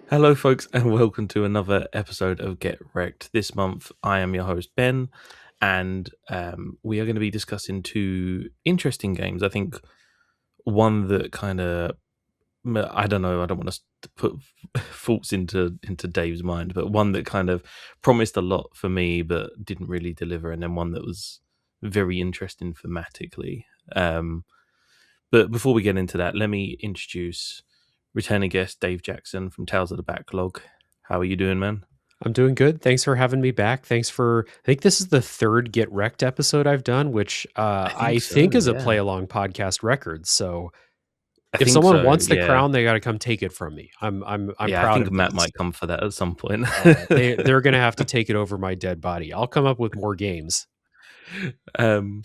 Hello, folks, and welcome to another episode of Get Wrecked. This month, I am your host, Ben, and we are going to be discussing two interesting games. I think one that kind of, I don't know, I don't want to put faults into Dave's mind, but one that kind of promised a lot for me but didn't really deliver, and then one that was very interesting thematically. But before we get into that, let me introduce returning guest Dave Jackson from Tales of the Backlog. How are you doing, man? I'm doing good. Thanks for having me back. I think this is the third Get Wrecked episode I've done, which I I think think so, is a yeah. play along podcast record. So I if think someone so, wants the yeah. crown, they got to come take it from me. I'm Yeah, I proud think of Matt this. might come for that at some point. They're gonna have to take it over my dead body. I'll come up with more games. um,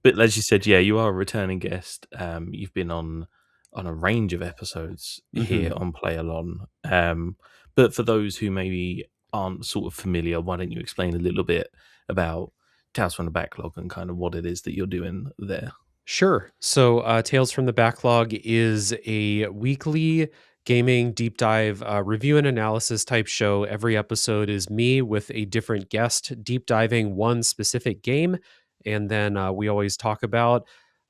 but as you said, yeah, you are a returning guest. You've been on a range of episodes hmm here on Play Along. But for those who maybe aren't sort of familiar, why don't you explain a little bit about Tales from the Backlog and kind of what it is that you're doing there? Sure. So, Tales from the Backlog is a weekly gaming deep dive review and analysis type show. Every episode is me with a different guest deep diving one specific game. And then we always talk about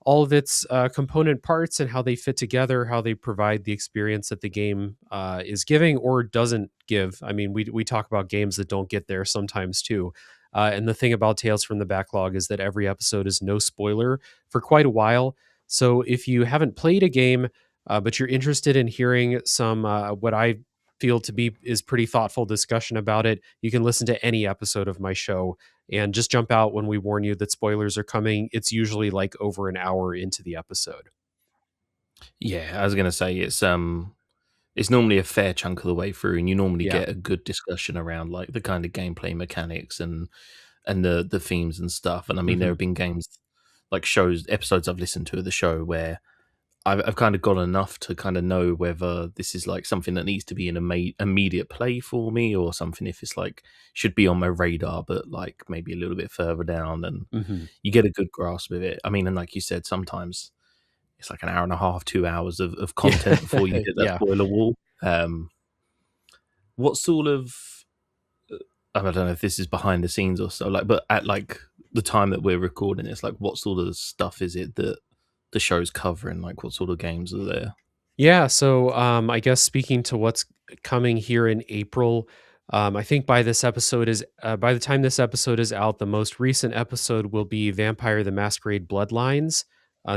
all of its component parts and how they fit together, how they provide the experience that the game is giving or doesn't give. I mean, we talk about games that don't get there sometimes too. And the thing about Tales from the Backlog is that every episode is no spoiler for quite a while. So if you haven't played a game, but you're interested in hearing some what I feel to be is pretty thoughtful discussion about it, you can listen to any episode of my show and just jump out when we warn you that spoilers are coming. It's usually like over an hour into the episode. Yeah, I was gonna say it's normally a fair chunk of the way through, and you normally Yeah. get a good discussion around like the kind of gameplay mechanics and the themes and stuff. And I mean, there hmm have been games like episodes I've listened to of the show where I've kind of got enough to kind of know whether this is like something that needs to be an immediate play for me, or something if it's like should be on my radar, but like maybe a little bit further down, and hmm you get a good grasp of it. I mean, and like you said, sometimes it's like an hour and a half, 2 hours of content before you Yeah. hit that yeah. spoiler wall. Um, what sort of I don't know if this is behind the scenes or so, like, but at like the time that we're recording, it's like what sort of stuff is it that the show's covering? Like, what sort of games are there? Yeah, so I guess speaking to what's coming here in April, I think by the time this episode is out, the most recent episode will be Vampire: The Masquerade Bloodlines,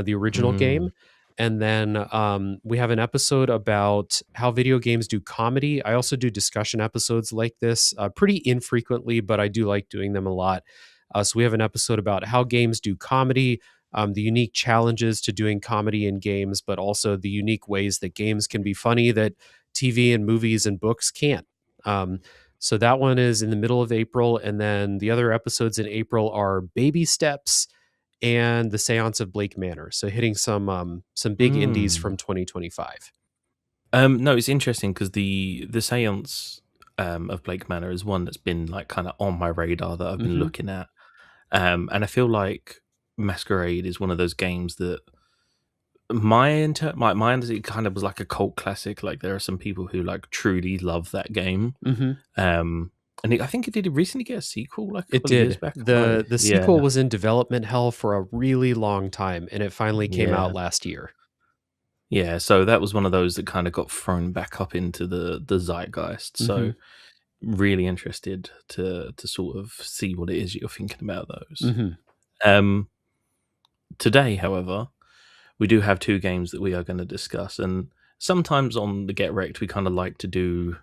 the original game, Mm, and then we have an episode about how video games do comedy. I also do discussion episodes like this, pretty infrequently, but I do like doing them a lot. So we have an episode about how games do comedy, the unique challenges to doing comedy in games, but also the unique ways that games can be funny that TV and movies and books can't. Um, so that one is in the middle of April, and then the other episodes in April are Baby Steps and The Seance of Blake Manor. So hitting some big indies mm. from 2025. No, it's interesting because the seance of Blake Manor is one that's been like kind of on my radar that I've been hmm looking at, and I feel like Masquerade is one of those games that my it kind of was like a cult classic. Like there are some people who like truly love that game. hmm Um, and I think it did recently get a sequel like a It couple of years did. back. The Yeah, sequel was in development hell for a really long time, and it finally came yeah, out last year. yeah. So that was one of those that kind of got thrown back up into the zeitgeist. hmm So really interested to sort of see what it is you're thinking about those. hmm Um, today, however, we do have two games that we are going to discuss, and sometimes on the Get Wrecked, we kind of like to do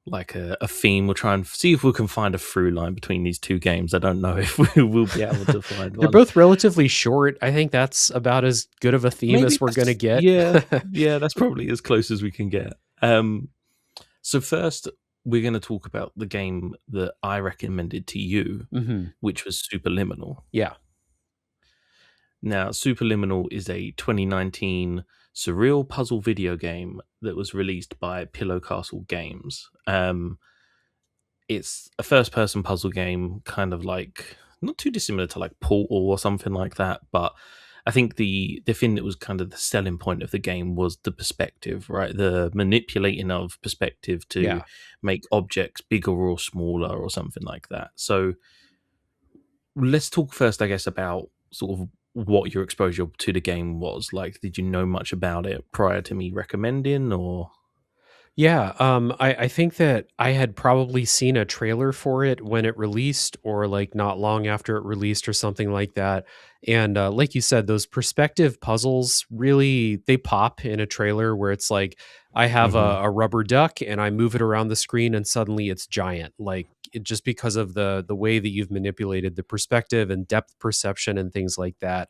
like a theme. We'll try and see if we can find a through line between these two games. I don't know if we will be able to find They're one. both relatively short. I think that's about as good of a theme Maybe as we're going to that's get. yeah, that's probably as close as we can get. So first, we're going to talk about the game that I recommended to you, hmm which was Superliminal. Yeah. Now, Superliminal is a 2019 surreal puzzle video game that was released by Pillow Castle Games. It's a first-person puzzle game, kind of like not too dissimilar to like Portal or something like that, but I think the thing that was kind of the selling point of the game was the perspective, right? The manipulating of perspective to Yeah. make objects bigger or smaller or something like that. So let's talk first, I guess, about sort of what your exposure to the game was. Like, did you know much about it prior to me recommending, or? Yeah, I think that I had probably seen a trailer for it when it released, or like not long after it released, or something like that. And like you said, those perspective puzzles really they pop in a trailer where it's like I have Hmm. a rubber duck and I move it around the screen and suddenly it's giant. Like just because of the way that you've manipulated the perspective and depth perception and things like that.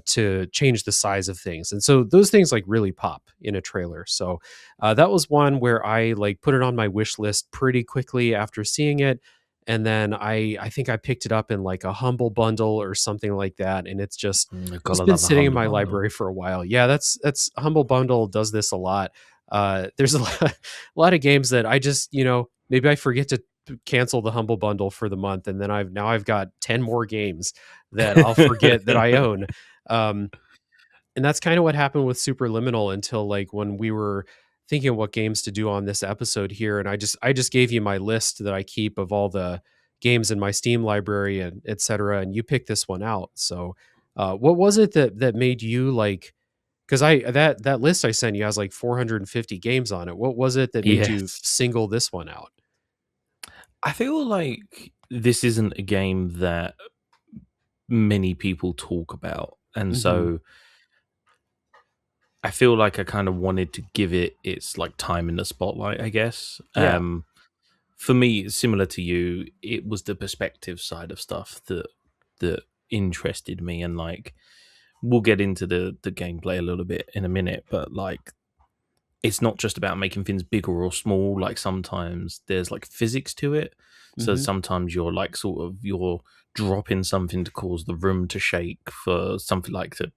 To change the size of things, and so those things like really pop in a trailer. So that was one where I like put it on my wish list pretty quickly after seeing it. And then I think I picked it up in like a humble bundle or something like that. And I've it's gotta been love a sitting in humble my bundle. library for a while. Yeah, that's Humble Bundle does this a lot. There's a lot, a lot of games that I just, maybe I forget to cancel the Humble Bundle for the month. And then I've got 10 more games that I'll forget that I own. Um, and that's kind of what happened with Superliminal until like when we were thinking of what games to do on this episode here, and I just gave you my list that I keep of all the games in my Steam library and etc. And you picked this one out. So, what was it that made you like? Because I that list I sent you has like 450 games on it. What was it that made you Yes. single this one out? I feel like this isn't a game that many people talk about. And Hmm. so I feel like I kind of wanted to give it its like time in the spotlight, I guess. Yeah. For me, similar to you, it was the perspective side of stuff that interested me, and like we'll get into the gameplay a little bit in a minute, but like it's not just about making things bigger or small. Like sometimes there's like physics to it. So Hmm. sometimes you're like you're dropping something to cause the room to shake, for something like to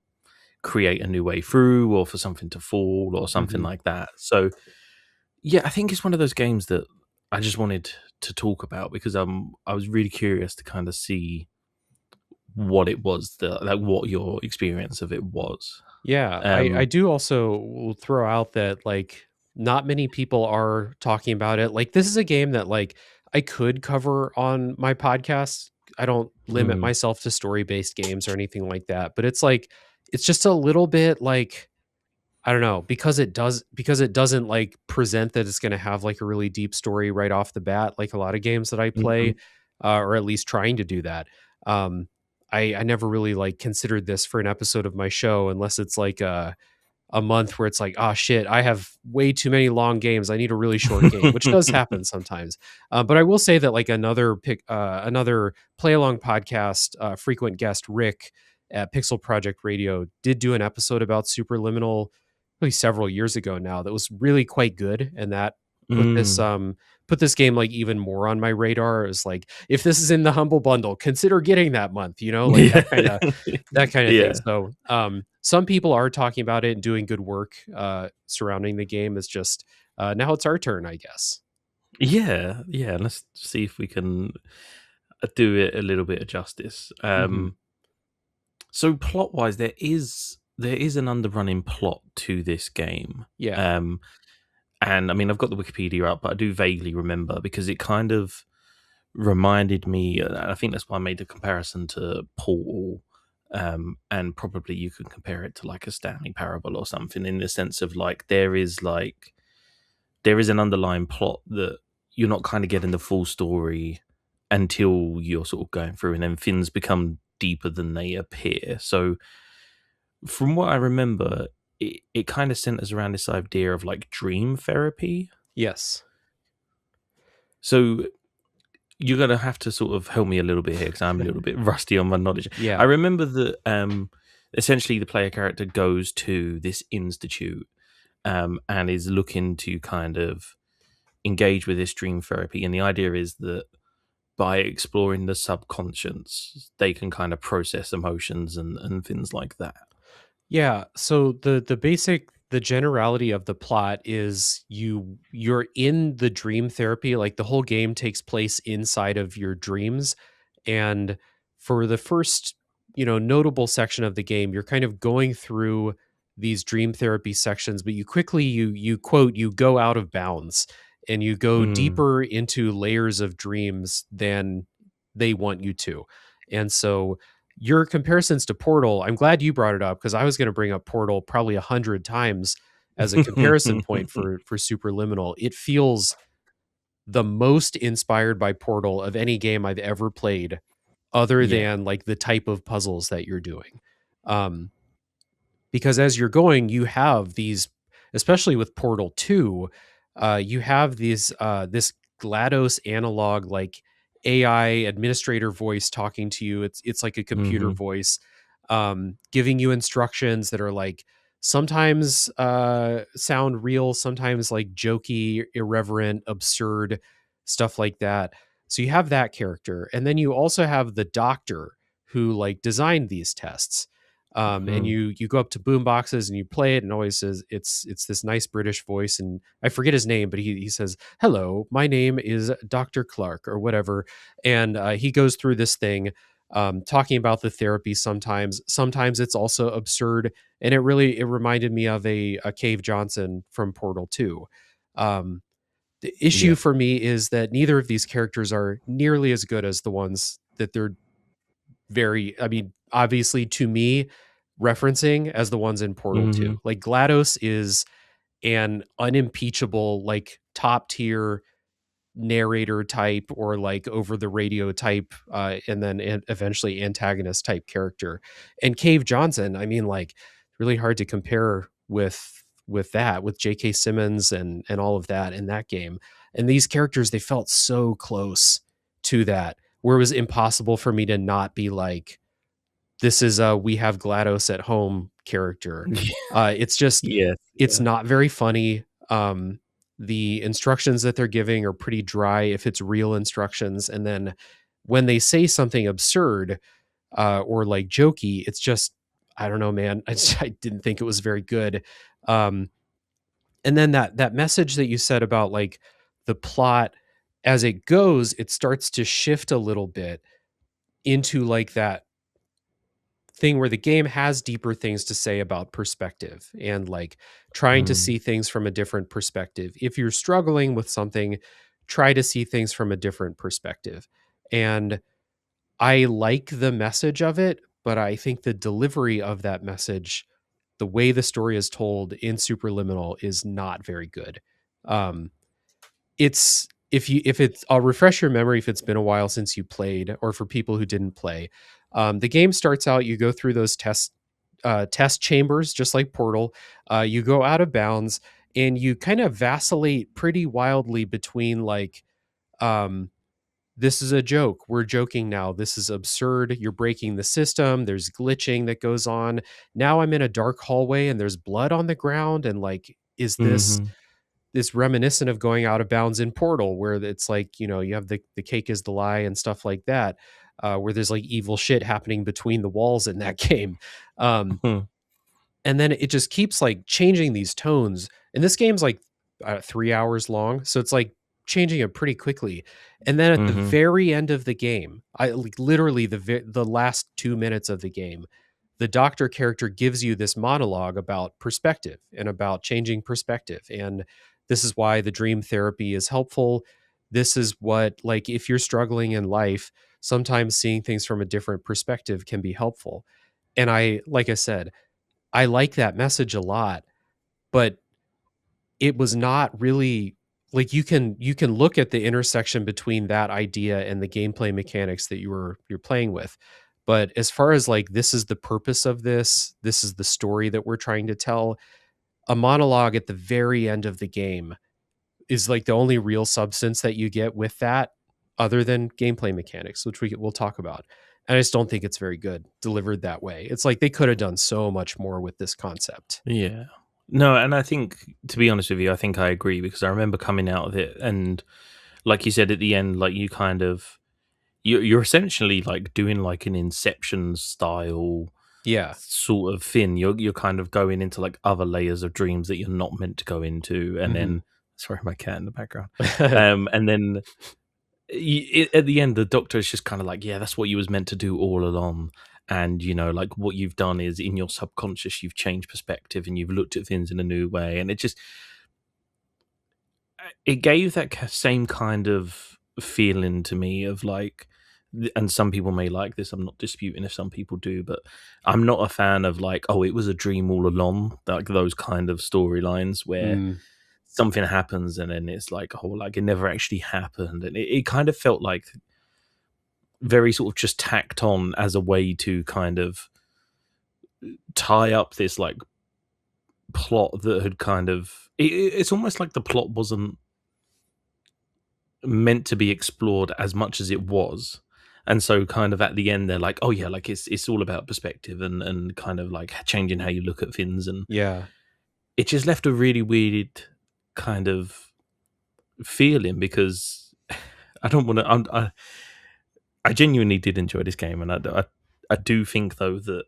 create a new way through, or for something to fall or something Hmm. like that. So yeah, I think it's one of those games that I just wanted to talk about because I was really curious to kind of see what it was, like what your experience of it was. Yeah, I Um do also will throw out that like not many people are talking about it. Like this is a game that like I could cover on my podcast. I don't limit mm, myself to story-based games or anything like that, but it's like it's just a little bit like I don't know, because it doesn't like present that it's going to have like a really deep story right off the bat like a lot of games that I mhm, play or at least trying to do that. Um I never really like considered this for an episode of my show unless it's like a month where it's like, oh shit, I have way too many long games. I need a really short game, which does happen sometimes. But I will say that like another play along podcast, frequent guest Rick at Pixel Project Radio did do an episode about Superliminal, really several years ago now. That was really quite good, and that put this mm. um put this game like even more on my radar. Is like if this is in the Humble Bundle, consider getting that month. Like Yeah. that kind of thing. Yeah. So, some people are talking about it and doing good work surrounding the game. It's just now it's our turn, I guess. Yeah, yeah. Let's see if we can do it a little bit of justice. Hmm. So plot wise, there is an underrunning plot to this game. Yeah. Um, and I mean, I've got the Wikipedia up, but I do vaguely remember because it kind of reminded me. I think that's why I made the comparison to Portal. And probably you could compare it to like a Stanley Parable or something, in the sense of there is an underlying plot that you're not kind of getting the full story until you're sort of going through, and then things become deeper than they appear. So, from what I remember, it kind of centers around this idea of like dream therapy. Yes. So, you're going to have to sort of help me a little bit here because I'm a little bit rusty on my knowledge. I Yeah. remember that essentially the player character goes to this institute and is looking to kind of engage with this dream therapy. And the idea is that by exploring the subconscious, they can kind of process emotions and things like that. Yeah. So the generality of the plot is you're in the dream therapy. Like the whole game takes place inside of your dreams, and for the first notable section of the game, you're kind of going through these dream therapy sections, but you quickly you quote you go out of bounds and you go Mm. deeper into layers of dreams than they want you to. And so your comparisons to Portal, I'm glad you brought it up because I was going to bring up Portal probably 100 times as a comparison point for Superliminal. It feels the most inspired by Portal of any game I've ever played, other Yeah. than like the type of puzzles that you're doing. Um, because as you're going, you have these, especially with Portal 2, you have these this GLaDOS analog like AI administrator voice talking to you. It's like a computer Hmm. voice, giving you instructions that are like sometimes sound real, sometimes like jokey, irreverent, absurd, stuff like that. So you have that character, and then you also have the doctor who like designed these tests, and Hmm. you go up to boom boxes and you play it, and always says it's this nice British voice, and I forget his name, but he says, "Hello, my name is Dr. Clark," or whatever, and he goes through this thing, talking about the therapy. Sometimes it's also absurd, and it reminded me of a Cave Johnson from Portal 2. Um, the issue Yeah. for me is that neither of these characters are nearly as good as the ones that they're I mean, obviously to me, referencing as the ones in Portal Hmm. 2. Like GLaDOS is an unimpeachable, like top tier narrator type or like over the radio type, and then eventually antagonist type character. And Cave Johnson, I mean, like really hard to compare with that, with J.K. Simmons and all of that in that game. And these characters, they felt so close to that, where it was impossible for me to not be like, this is a we have GLaDOS at home character. It's just Yes. it's Yeah. not very funny. The instructions that they're giving are pretty dry if it's real instructions, and then when they say something absurd or like jokey, it's just I don't know, man. I didn't think it was very good. Um, and then that message that you said about like the plot as it goes, it starts to shift a little bit into like that thing where the game has deeper things to say about perspective and like trying to Mm. see things from a different perspective. If you're struggling with something, try to see things from a different perspective. And I like the message of it, but I think the delivery of that message, the way the story is told in Superliminal, is not very good. Um, it's if it's I'll refresh your memory if it's been a while since you played, or for people who didn't play. The game starts out, you go through those test chambers just like Portal. You go out of bounds and you kind of vacillate pretty wildly between like, um, this is a joke, we're joking now, this is absurd, you're breaking the system, there's glitching that goes on. Now I'm in a dark hallway and there's blood on the ground, and like, is Hmm. this reminiscent of going out of bounds in Portal, where it's like, you have the cake is the lie and stuff like that, where there's like evil shit happening between the walls in that game. Um, Hmm. and then it just keeps like changing these tones. And this game's like 3 hours long, so it's like changing it pretty quickly. And then at the Hmm. very end of the game, I like literally the last 2 minutes of the game, the doctor character gives you this monologue about perspective and about changing perspective. And this is why the dream therapy is helpful. This is what, like, if you're struggling in life, sometimes seeing things from a different perspective can be helpful. And like I said, I like that message a lot, but it was not really like, you can look at the intersection between that idea and the gameplay mechanics that you're playing with. But as far as like, this is the purpose of this is the story that we're trying to tell, a monologue at the very end of the game is like the only real substance that you get with that, other than gameplay mechanics, which we'll talk about. And I just don't think it's very good delivered that way. It's like they could have done so much more with this concept. Yeah. No, and I think, to be honest with you, I think I agree because I remember coming out of it, and like you said at the end, like you kind of you're essentially like doing like an Inception style Yeah. sort of thing. You're kind of going into like other layers of dreams that you're not meant to go into, and Mhm. then sorry, my cat in the background. And then at the end, the doctor is just kind of like, yeah, that's what you was meant to do all along. and like what you've done is in your subconscious you've changed perspective and you've looked at things in a new way, and it gave that same kind of feeling to me of like, and some people may like this, I'm not disputing if some people do, but I'm not a fan of like, oh, it was a dream all along, like those kind of storylines where Mm, something happens and then it's like, oh, like it never actually happened, and it kind of felt like very sort of just tacked on as a way to kind of tie up this like plot that had kind of it's almost like the plot wasn't meant to be explored as much as it was. And so kind of at the end they're like, oh yeah, like it's all about perspective and kind of like changing how you look at things, and yeah. it just left a really weird kind of feeling because I don't want to I genuinely did enjoy this game, and I do think though that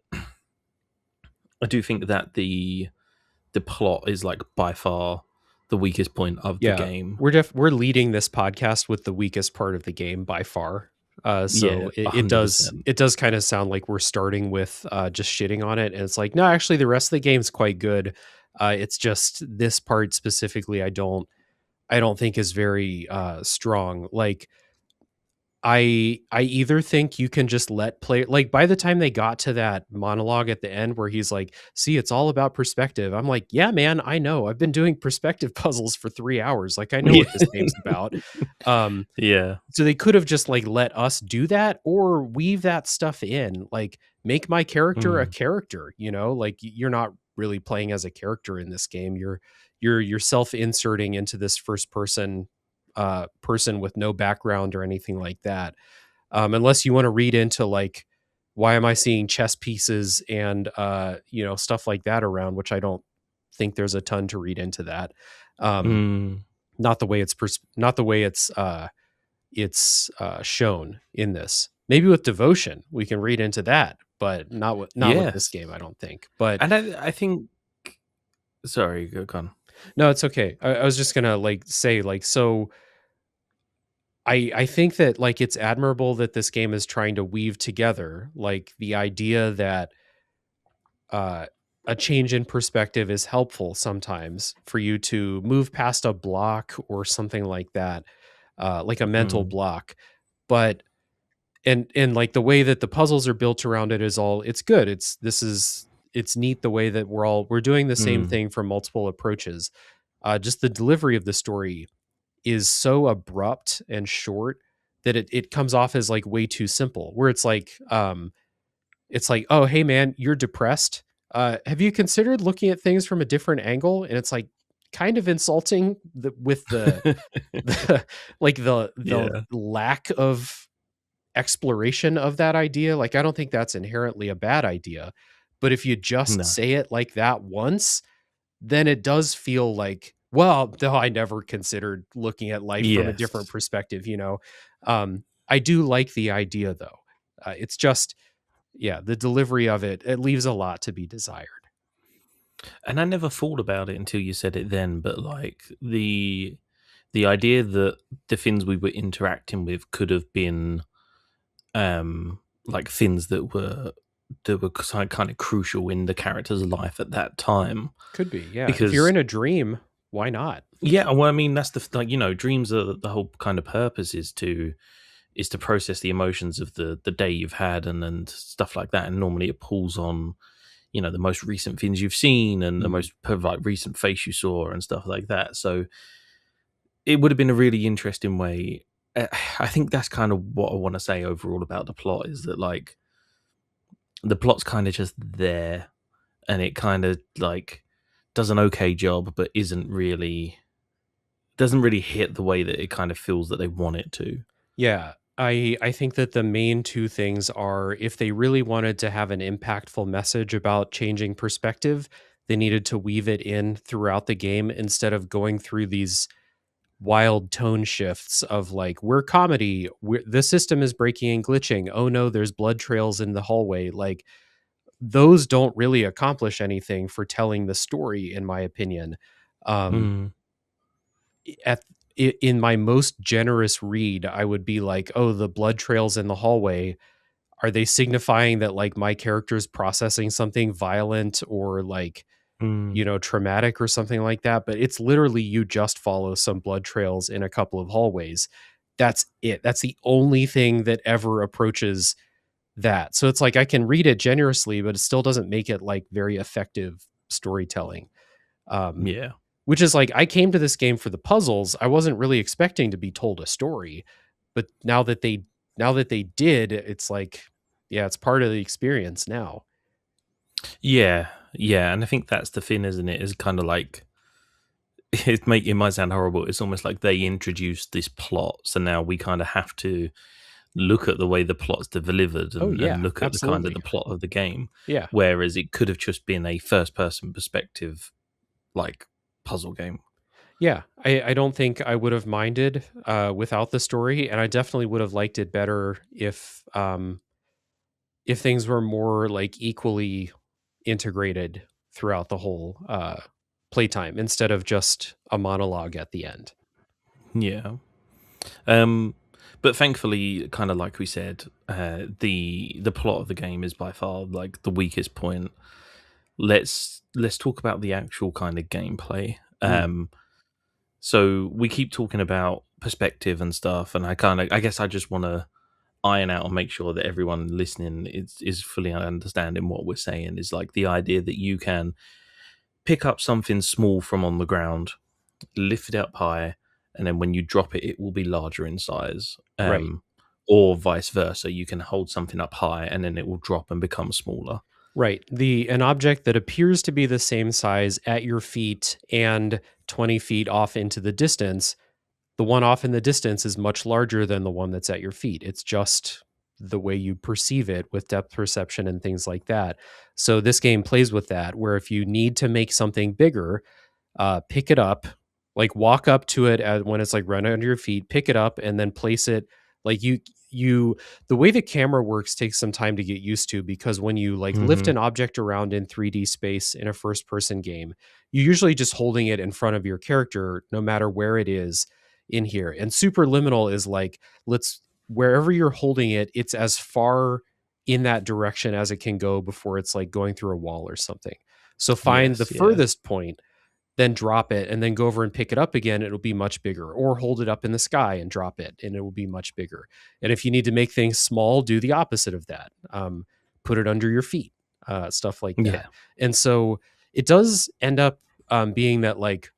I do think that the plot is like by far the weakest point of the Yeah, game. we're leading this podcast with the weakest part of the game by far. Yeah, So it, it does 100%. it does kind of sound like we're starting with just shitting on it, and it's like, no, actually, the rest of the game's quite good. It's just this part specifically, I don't think is very strong. Like I either think you can just let play, like, by the time they got to that monologue at the end where he's like, "See, it's all about perspective." I'm like, "Yeah, man, I know. I've been doing perspective puzzles for 3 hours. Like, I know Yeah. what this game's about." Um, Yeah. so they could have just like let us do that or weave that stuff in, like make my character a Mm. character, like you're not really playing as a character in this game. You're self-inserting into this first person with no background or anything like that. Unless you want to read into like, why am I seeing chess pieces and stuff like that around, which I don't think there's a ton to read into that. Um, Mm. not the way not the way it's shown in this. Maybe with Devotion we can read into that, but not with this Yes. game, I don't think. But And I think sorry, go on. no, it's okay. I was just gonna like say like, so I think that like it's admirable that this game is trying to weave together like the idea that uh a change in perspective is helpful sometimes for you to move past a block or something like that, like a mental Mm. block. But and like the way that the puzzles are built around it is all, it's good. It's neat the way that we're doing the same Mm. thing from multiple approaches. Just the delivery of the story is so abrupt and short that it comes off as like way too simple, where it's like, oh hey man, you're depressed, have you considered looking at things from a different angle? And it's like kind of insulting with the like the Yeah. lack of exploration of that idea. Like, I don't think that's inherently a bad idea, but if you just No. say it like that once, then it does feel like, well, no, I never considered looking at life from a different Yes. perspective. I do like the idea though. It's just, yeah, the delivery of it leaves a lot to be desired. And I never thought about it until you said it then, but like the idea that the things we were interacting with could have been like things that were kind of crucial in the character's life at that time. Could be, yeah. If you're Because in a dream, why not? yeah, well, I mean that's like dreams are the whole kind of purpose is to process the emotions of the day you've had and stuff like that, and normally it pulls on the most recent things you've seen and the Mm. most like recent face you saw and stuff like that. So it would have been a really interesting way. I think that's kind of what I want to say overall about the plot is that like the plot's kind of just there, and it kind of like does an okay job, but doesn't really hit the way that it kind of feels that they want it to. Yeah, I think that the main two things are, if they really wanted to have an impactful message about changing perspective, they needed to weave it in throughout the game instead of going through these wild tone shifts of like, we're comedy, the system is breaking and glitching. Oh no, there's blood trails in the hallway. Like, those don't really accomplish anything for telling the story, in my opinion. Um, Mm, at in my most generous read, I would be like, oh, the blood trails in the hallway are they signifying that like my character's processing something violent or like, Mm, traumatic or something like that? But it's literally you just follow some blood trails in a couple of hallways. That's it. That's the only thing that ever approaches that. So it's like I can read it generously, but it still doesn't make it like very effective storytelling. Um, yeah. which is like I came to this game for the puzzles. I wasn't really expecting to be told a story, but now that they did, it's like, yeah, it's part of the experience now. Yeah. Yeah. And I think that's the thing, isn't it? Is kind of like it might sound horrible. It's almost like they introduced this plot, so now we kind of have to look at the way the plot's delivered Oh and yeah, look at the kind of absolutely. the plot of the game. Yeah. Whereas it could have just been a first person perspective like puzzle game. Yeah, I don't think I would have minded without the story, and I definitely would have liked it better if things were more like equally integrated throughout the whole playtime instead of just a monologue at the end. Yeah. Um but thankfully, kind of like we said, the plot of the game is by far like the weakest point. Let's talk about the actual kind of gameplay. Mm, So we keep talking about perspective and stuff, and I guess I just want to iron out and make sure that everyone listening is fully understanding what we're saying. Is like the idea that you can pick up something small from on the ground, lift it up high, and then when you drop it, it will be larger in size. right. Or vice versa, you can hold something up high and then it will drop and become smaller. Right. An object that appears to be the same size at your feet and 20 feet off into the distance, the one off in the distance is much larger than the one that's at your feet. It's just the way you perceive it with depth perception and things like that. So this game plays with that, where if you need to make something bigger, pick it up, like walk up to it when it's like right under your feet, pick it up and then place it like you the way the camera works takes some time to get used to, because when you like lift Hmm. an object around in 3D space in a first person game, you're usually just holding it in front of your character no matter where it is in here. And superliminal is like, let's wherever you're holding it, it's as far in that direction as it can go before it's like going through a wall or something. So find the Yes, yeah. furthest point, then drop it, and then go over and pick it up again. It'll be much bigger. Or hold it up in the sky and drop it, and it will be much bigger. And if you need to make things small, do the opposite of that. Put it under your feet, stuff like Yeah. that. And so it does end up being that like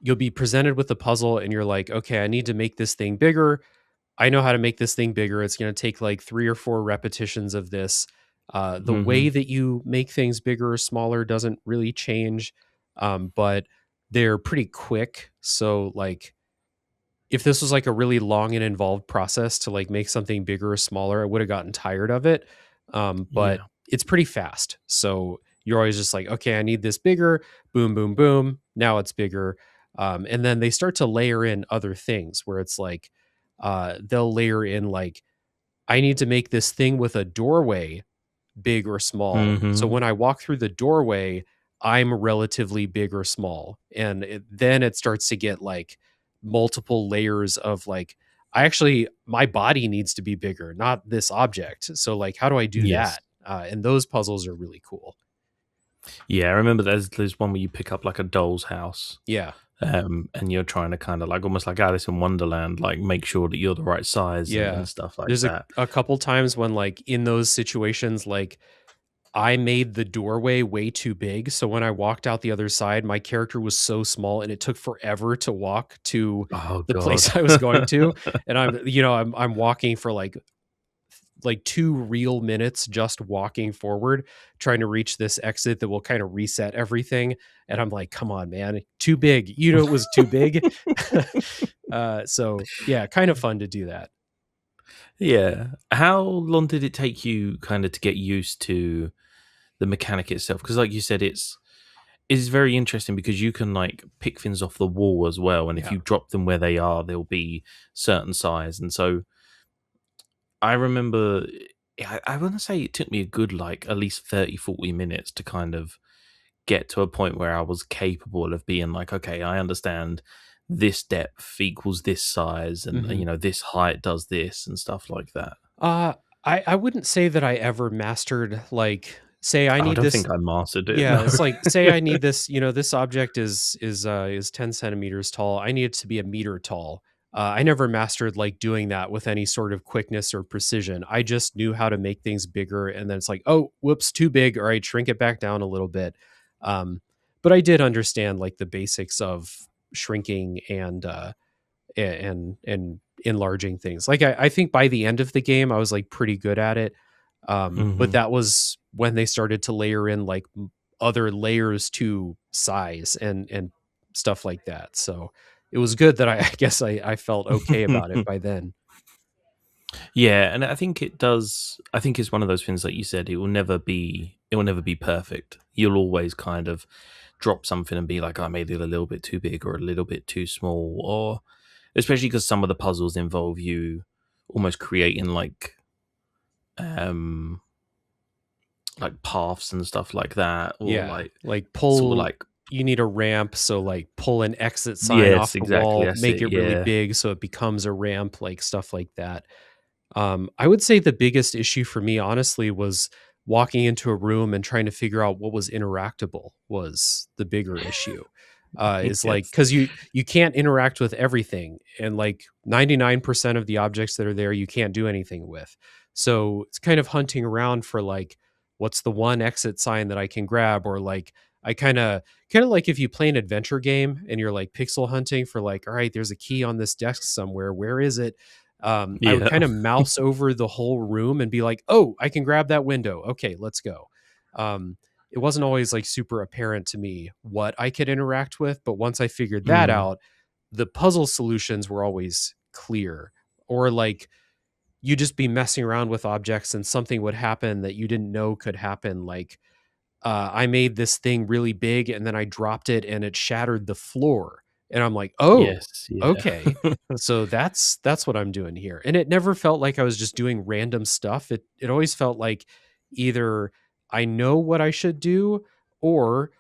you'll be presented with a puzzle and you're like, okay, I need to make this thing bigger. I know how to make this thing bigger. It's going to take like 3 or 4 repetitions of this. The Hmm. way that you make things bigger or smaller doesn't really change, but they're pretty quick. So, like, if this was like a really long and involved process to like make something bigger or smaller, I would have gotten tired of it. But Yeah. it's pretty fast. So you're always just like, okay, I need this bigger. Boom, boom, boom. Now it's bigger. And then they start to layer in other things where it's like, they'll layer in like, I need to make this thing with a doorway big or small. So Hmm. when I walk through the doorway, I'm relatively big or small. And then it starts to get like multiple layers of like, my body needs to be bigger, not this object. So, like, how do I do Yes. that? And those puzzles are really cool. Yeah, I remember there's one where you pick up like a doll's house, Yeah. and you're trying to kind of like almost like Alice in Wonderland, like make sure that you're the right size Yeah. and stuff like There's a, that. a couple times when, like, in those situations, like, I made the doorway way too big. So when I walked out the other side, my character was so small and it took forever to walk to Oh the God. place I was going to. And I'm walking for like 2 real minutes just walking forward, trying to reach this exit that will kind of reset everything. And I'm like, come on, man, too big. It was too big. So yeah, kind of fun to do that. Yeah. How long did it take you kind of to get used to the mechanic itself? Because like you said, it's very interesting because you can like pick things off the wall as well, and if Yeah. you drop them where they are, they'll be certain size. And so I remember, I want to say it took me a good like at least 30-40 minutes to kind of get to a point where I was capable of being like, okay, I understand this depth equals this size, and Mhm. this height does this and stuff like that. Uh, I wouldn't say that I ever mastered, like, say I I need don't this. think I mastered it. Yeah, No. it's like, say I need this, this object is 10 centimeters tall. I need it to be a meter tall. I never mastered like doing that with any sort of quickness or precision. I just knew how to make things bigger, and then it's like, oh, whoops, too big. All right, shrink it back down a little bit. Um, but I did understand like the basics of shrinking and enlarging things. Like I think by the end of the game, I was like pretty good at it. But Hmm. that was when they started to layer in like other layers to size and stuff like that. So it was good that I guess I felt okay about it by then. Yeah, and I think it does. I think it's one of those things like you said. It will never be. It will never be perfect. You'll always kind of drop something and be like, "I made it a little bit too big or a little bit too small," or especially because some of the puzzles involve you almost creating um like paths and stuff like that, or Yeah, like like sort of pull. like You need a ramp, so like pull an exit sign yes, off the exactly. wall, That's make it. it really Yeah. big so it becomes a ramp, like stuff like that. I would say the biggest issue for me, honestly, was walking into a room and trying to figure out what was interactable was the bigger issue. Is like Yes. because you can't interact with everything, and like 99% of the objects that are there, you can't do anything with. So it's kind of hunting around for like what's the one exit sign that I can grab, or like I kind of like if you play an adventure game and you're like pixel hunting for like, all right, there's a key on this desk somewhere. Where is it? I would Yeah. kind of mouse over the whole room and be like, "Oh, I can grab that window. Okay, let's go." Um, it wasn't always like super apparent to me what I could interact with, but once I figured that Mm, out, the puzzle solutions were always clear. Or like you just be messing around with objects and something would happen that you didn't know could happen. Like I made this thing really big and then I dropped it and it shattered the floor. And I'm like, "Oh, yes. Yeah. okay. So that's what I'm doing here." And it never felt like I was just doing random stuff. It always felt like either I know what I should do, or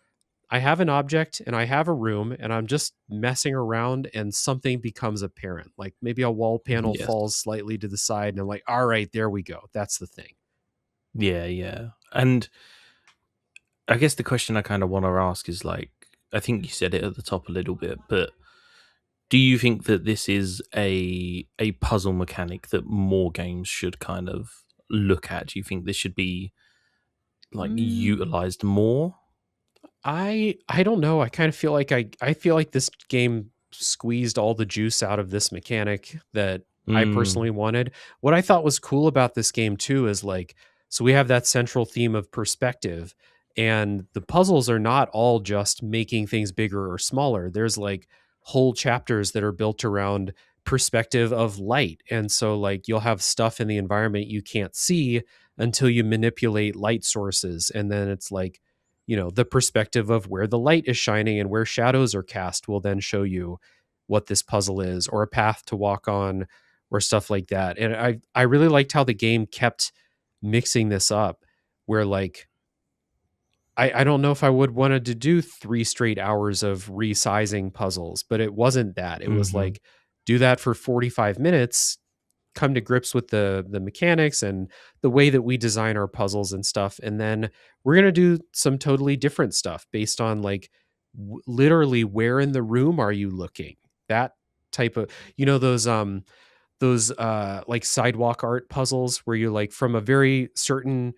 I have an object and I have a room and I'm just messing around and something becomes apparent. Like maybe a wall panel Yes. falls slightly to the side and I'm like, "All right, there we go. That's the thing." Yeah. Yeah. And I guess the question I kind of want to ask is like, I think you said it at the top a little bit, but do you think that this is a puzzle mechanic that more games should kind of look at? Do you think this should be like Mm, utilized more? I don't know. I kind of feel like I feel like this game squeezed all the juice out of this mechanic that I Mm, personally wanted. What I thought was cool about this game too is like, so we have that central theme of perspective, and the puzzles are not all just making things bigger or smaller. There's like whole chapters that are built around perspective of light. And so like you'll have stuff in the environment you can't see until you manipulate light sources, and then it's like, the perspective of where the light is shining and where shadows are cast will then show you what this puzzle is, or a path to walk on, or stuff like that. And I really liked how the game kept mixing this up, where like I don't know if I would wanted to do 3 straight hours of resizing puzzles, but it wasn't that. It was hmm. like, do that for 45 minutes, come to grips with the mechanics and the way that we design our puzzles and stuff, and then we're going to do some totally different stuff based on like literally where in the room are you looking, that type of, those like sidewalk art puzzles where you're like from a very certain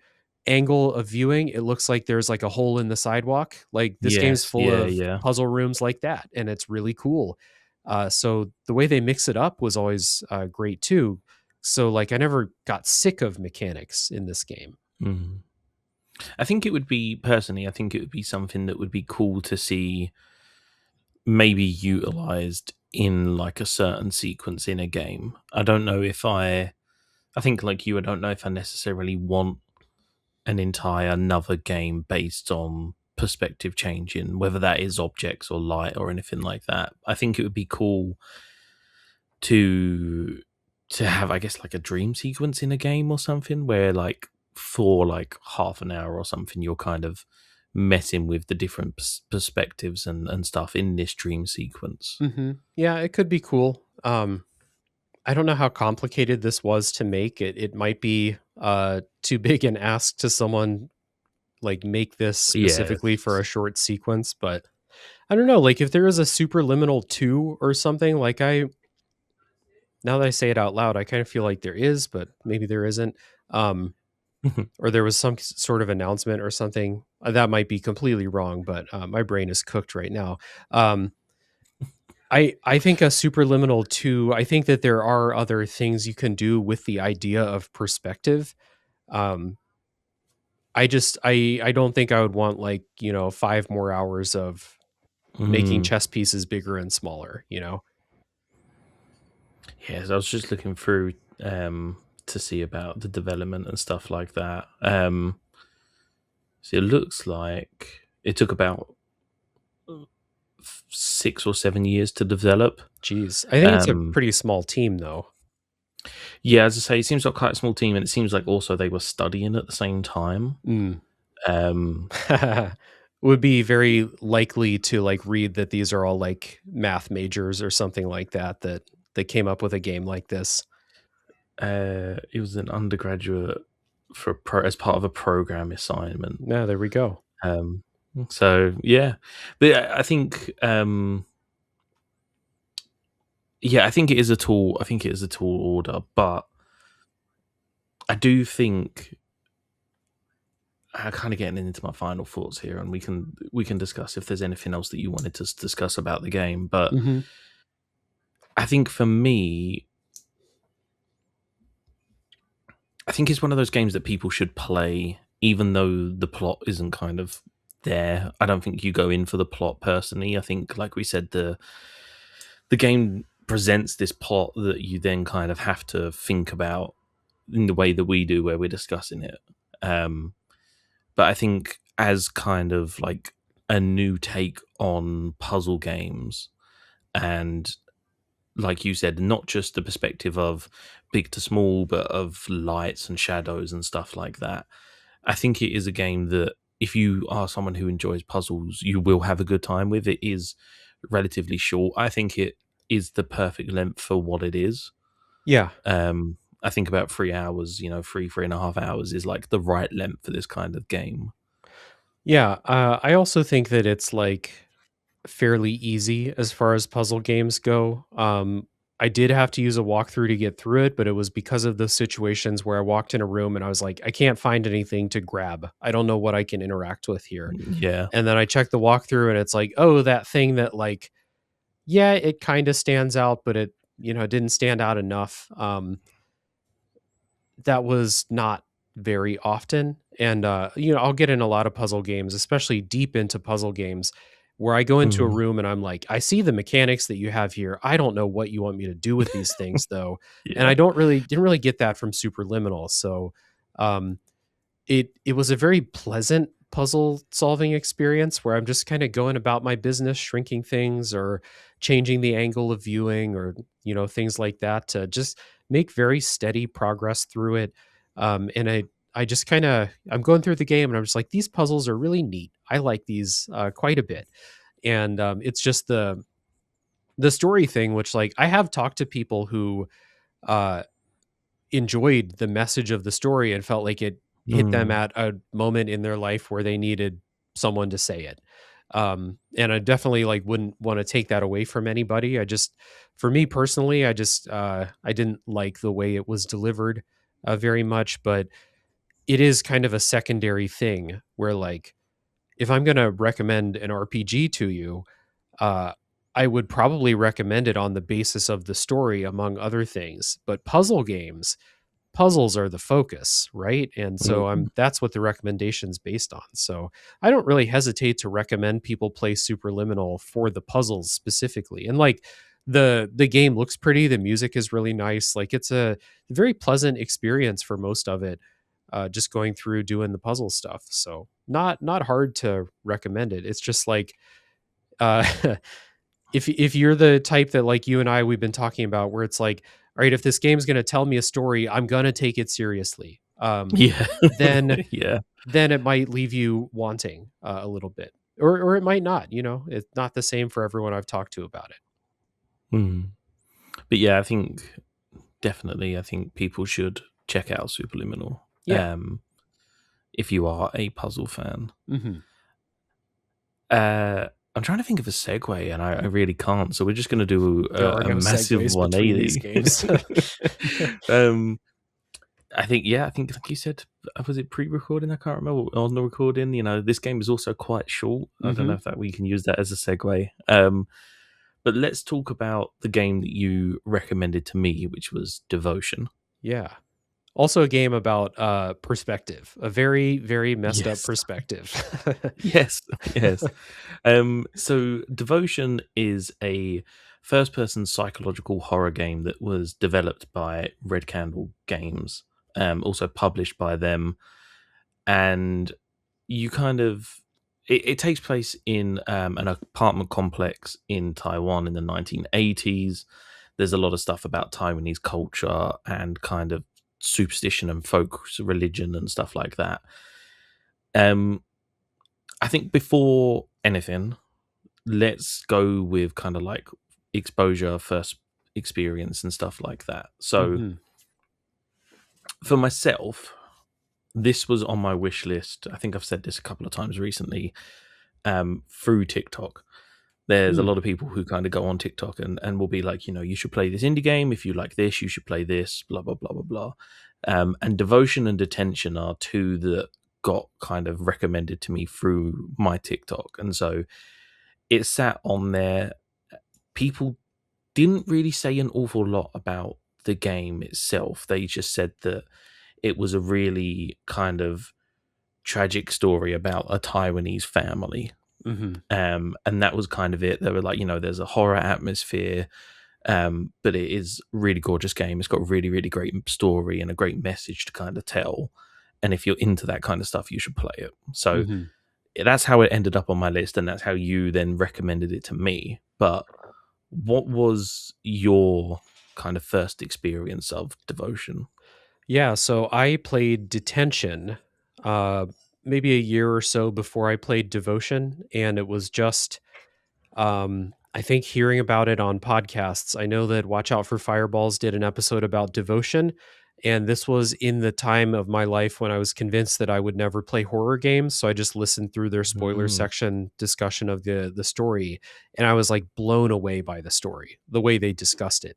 angle of viewing, it looks like there's like a hole in the sidewalk. Like this game's Yes. full Yeah. of Yeah. puzzle rooms like that, and it's really cool. So the way they mix it up was always great too. So like I never got sick of mechanics in this game. Mhm. I think it would be personally. I think it would be something that would be cool to see maybe utilized in like a certain sequence in a game. I don't know if I think like you, I don't know if I necessarily want an entire another game based on perspective changing, whether that is objects or light or anything like that. I think it would be cool to have, I guess, like a dream sequence in a game or something where like for like half an hour or something you're kind of messing with the different perspectives and stuff in this dream sequence. Yeah, it could be cool. I don't know how complicated this was to make. It might be too big an ask to someone like make this Yeah, specifically for a short sequence. But I don't know, like if there is a Superliminal 2 or something, like now that I say it out loud, I kind of feel like there is, but maybe there isn't. Um, or there was some sort of announcement or something. That might be completely wrong, but my brain is cooked right now. Um, I think a Superliminal 2, I think that there are other things you can do with the idea of perspective. Um, I don't think I would want like, 5 more hours of making mm. chess pieces bigger and smaller, Yes, I was just looking through to see about the development and stuff like that. So it looks like it took about 6 or 7 years to develop. Jeez. I think it's a Um, pretty small team though. yeah, as I say, it seems like quite a small team, and it seems like also they were studying at the same time. Mm. Um, Would be very likely to like read that these are all like math majors or something like that that came up with a game like this. it was an undergraduate as part of a program assignment. Yeah, there we go. Um, so yeah, but I think yeah, I think it is a tall. I think it is a tall order, but I do think I'm kind of getting into my final thoughts here, and we can discuss if there's anything else that you wanted to discuss about the game. But Mhm. I think for me, I think it's one of those games that people should play, even though the plot isn't kind of there. I don't think you go in for the plot personally. I think, like we said, the game presents this plot that you then kind of have to think about in the way that we do, where we're discussing it. But I think as kind of like a new take on puzzle games, and like you said, not just the perspective of big to small, but of lights and shadows and stuff like that. I think it is a game that if you are someone who enjoys puzzles, you will have a good time with. It is relatively short. I think it is the perfect length for what it is. Yeah. I think about 3 hours, 3.5 hours is like the right length for this kind of game. Yeah, I also think that it's like fairly easy as far as puzzle games go. I did have to use a walkthrough to get through it, but it was because of those situations where I walked in a room and I was like, I can't find anything to grab. I don't know what I can interact with here. Yeah. And then I checked the walkthrough and it's like, oh, that thing that like, yeah, it kind of stands out, but it, didn't stand out enough. That was not very often. And I'll get in a lot of puzzle games, especially deep into puzzle games, where I go into a Mhm. room and I'm like, I see the mechanics that you have here. I don't know what you want me to do with these things though. And Yeah. I didn't really get that from Superliminal. So um it was a very pleasant puzzle solving experience where I'm just kind of going about my business, shrinking things or changing the angle of viewing or things like that to just make very steady progress through it. And I just kind of I'm going through the game and I'm just like these puzzles are really neat. I like these quite a bit, and it's just the story thing, which like I have talked to people who uh, enjoyed the message of the story and felt like it hit them Mm. at a moment in their life where they needed someone to say it. And I definitely like wouldn't want to take that away from anybody. For me personally, I didn't like the way it was delivered very much, but it is kind of a secondary thing where like, if I'm going to recommend an RPG to you, uh, I would probably recommend it on the basis of the story, among other things. But puzzles are the focus, right? And so Mm. that's what the recommendation's based on. So I don't really hesitate to recommend people play Superliminal for the puzzles specifically. And like the game looks pretty, the music is really nice. Like it's a very pleasant experience for most of it. Just going through doing the puzzle stuff. So not hard to recommend it. It's just like uh if you're the type that like you and we've been talking about where it's like, all right, if this game's going to tell me a story, I'm going to take it seriously. Yeah. Then Yeah. then it might leave you wanting a little bit, or it might not. It's not the same for everyone I've talked to about it. Mm. But yeah, I think definitely, I think people should check out Superliminal. Yeah. If you are a puzzle fan. Hmm. I'm trying to think of a segue, and I really can't. So we're just going to do There are a no massive segues between these 180. games. um, I think, yeah, I think like you said, was it pre-recording? I can't remember. On the recording, this game is also quite short. I don't know Hmm. if that we can use that as a segue. But let's talk about the game that you recommended to me, which was Devotion. Yeah. Also a game about perspective, a very, very messed up Yes, perspective. yes, yes. So Devotion is a first-person psychological horror game that was developed by Red Candle Games, also published by them, and you kind of it takes place in an apartment complex in Taiwan in the 1980s. There's a lot of stuff about Taiwanese culture and kind of superstition and folk religion and stuff like that. Um, I think before anything, let's go with kind of like exposure, first experience, and stuff like that. So Hmm. for myself, this was on my wish list. I think I've said this a couple of times recently, through TikTok. There's a Mm. lot of people who kind of go on TikTok and will be like, you should play this indie game. If you like this, you should play this, blah, blah, blah, blah, blah. And Devotion and Detention are two that got kind of recommended to me through my TikTok. And so it sat on there. People didn't really say an awful lot about the game itself. They just said that it was a really kind of tragic story about a Taiwanese family. Hmm. And that was kind of it. They were like, there's a horror atmosphere, but it is a really gorgeous game. It's got a really, really great story and a great message to kind of tell. And if you're into that kind of stuff, you should play it. So Hmm. that's how it ended up on my list, and that's how you then recommended it to me. But what was your kind of first experience of Devotion? Yeah, so I played Detention uh, maybe a year or so before I played Devotion, and it was just I think hearing about it on podcasts. I know that Watch Out for Fireballs did an episode about Devotion, and this was in the time of my life when I was convinced that I would never play horror games. So I just listened through their spoiler Mm. section discussion of the story, and I was like blown away by the story, the way they discussed it.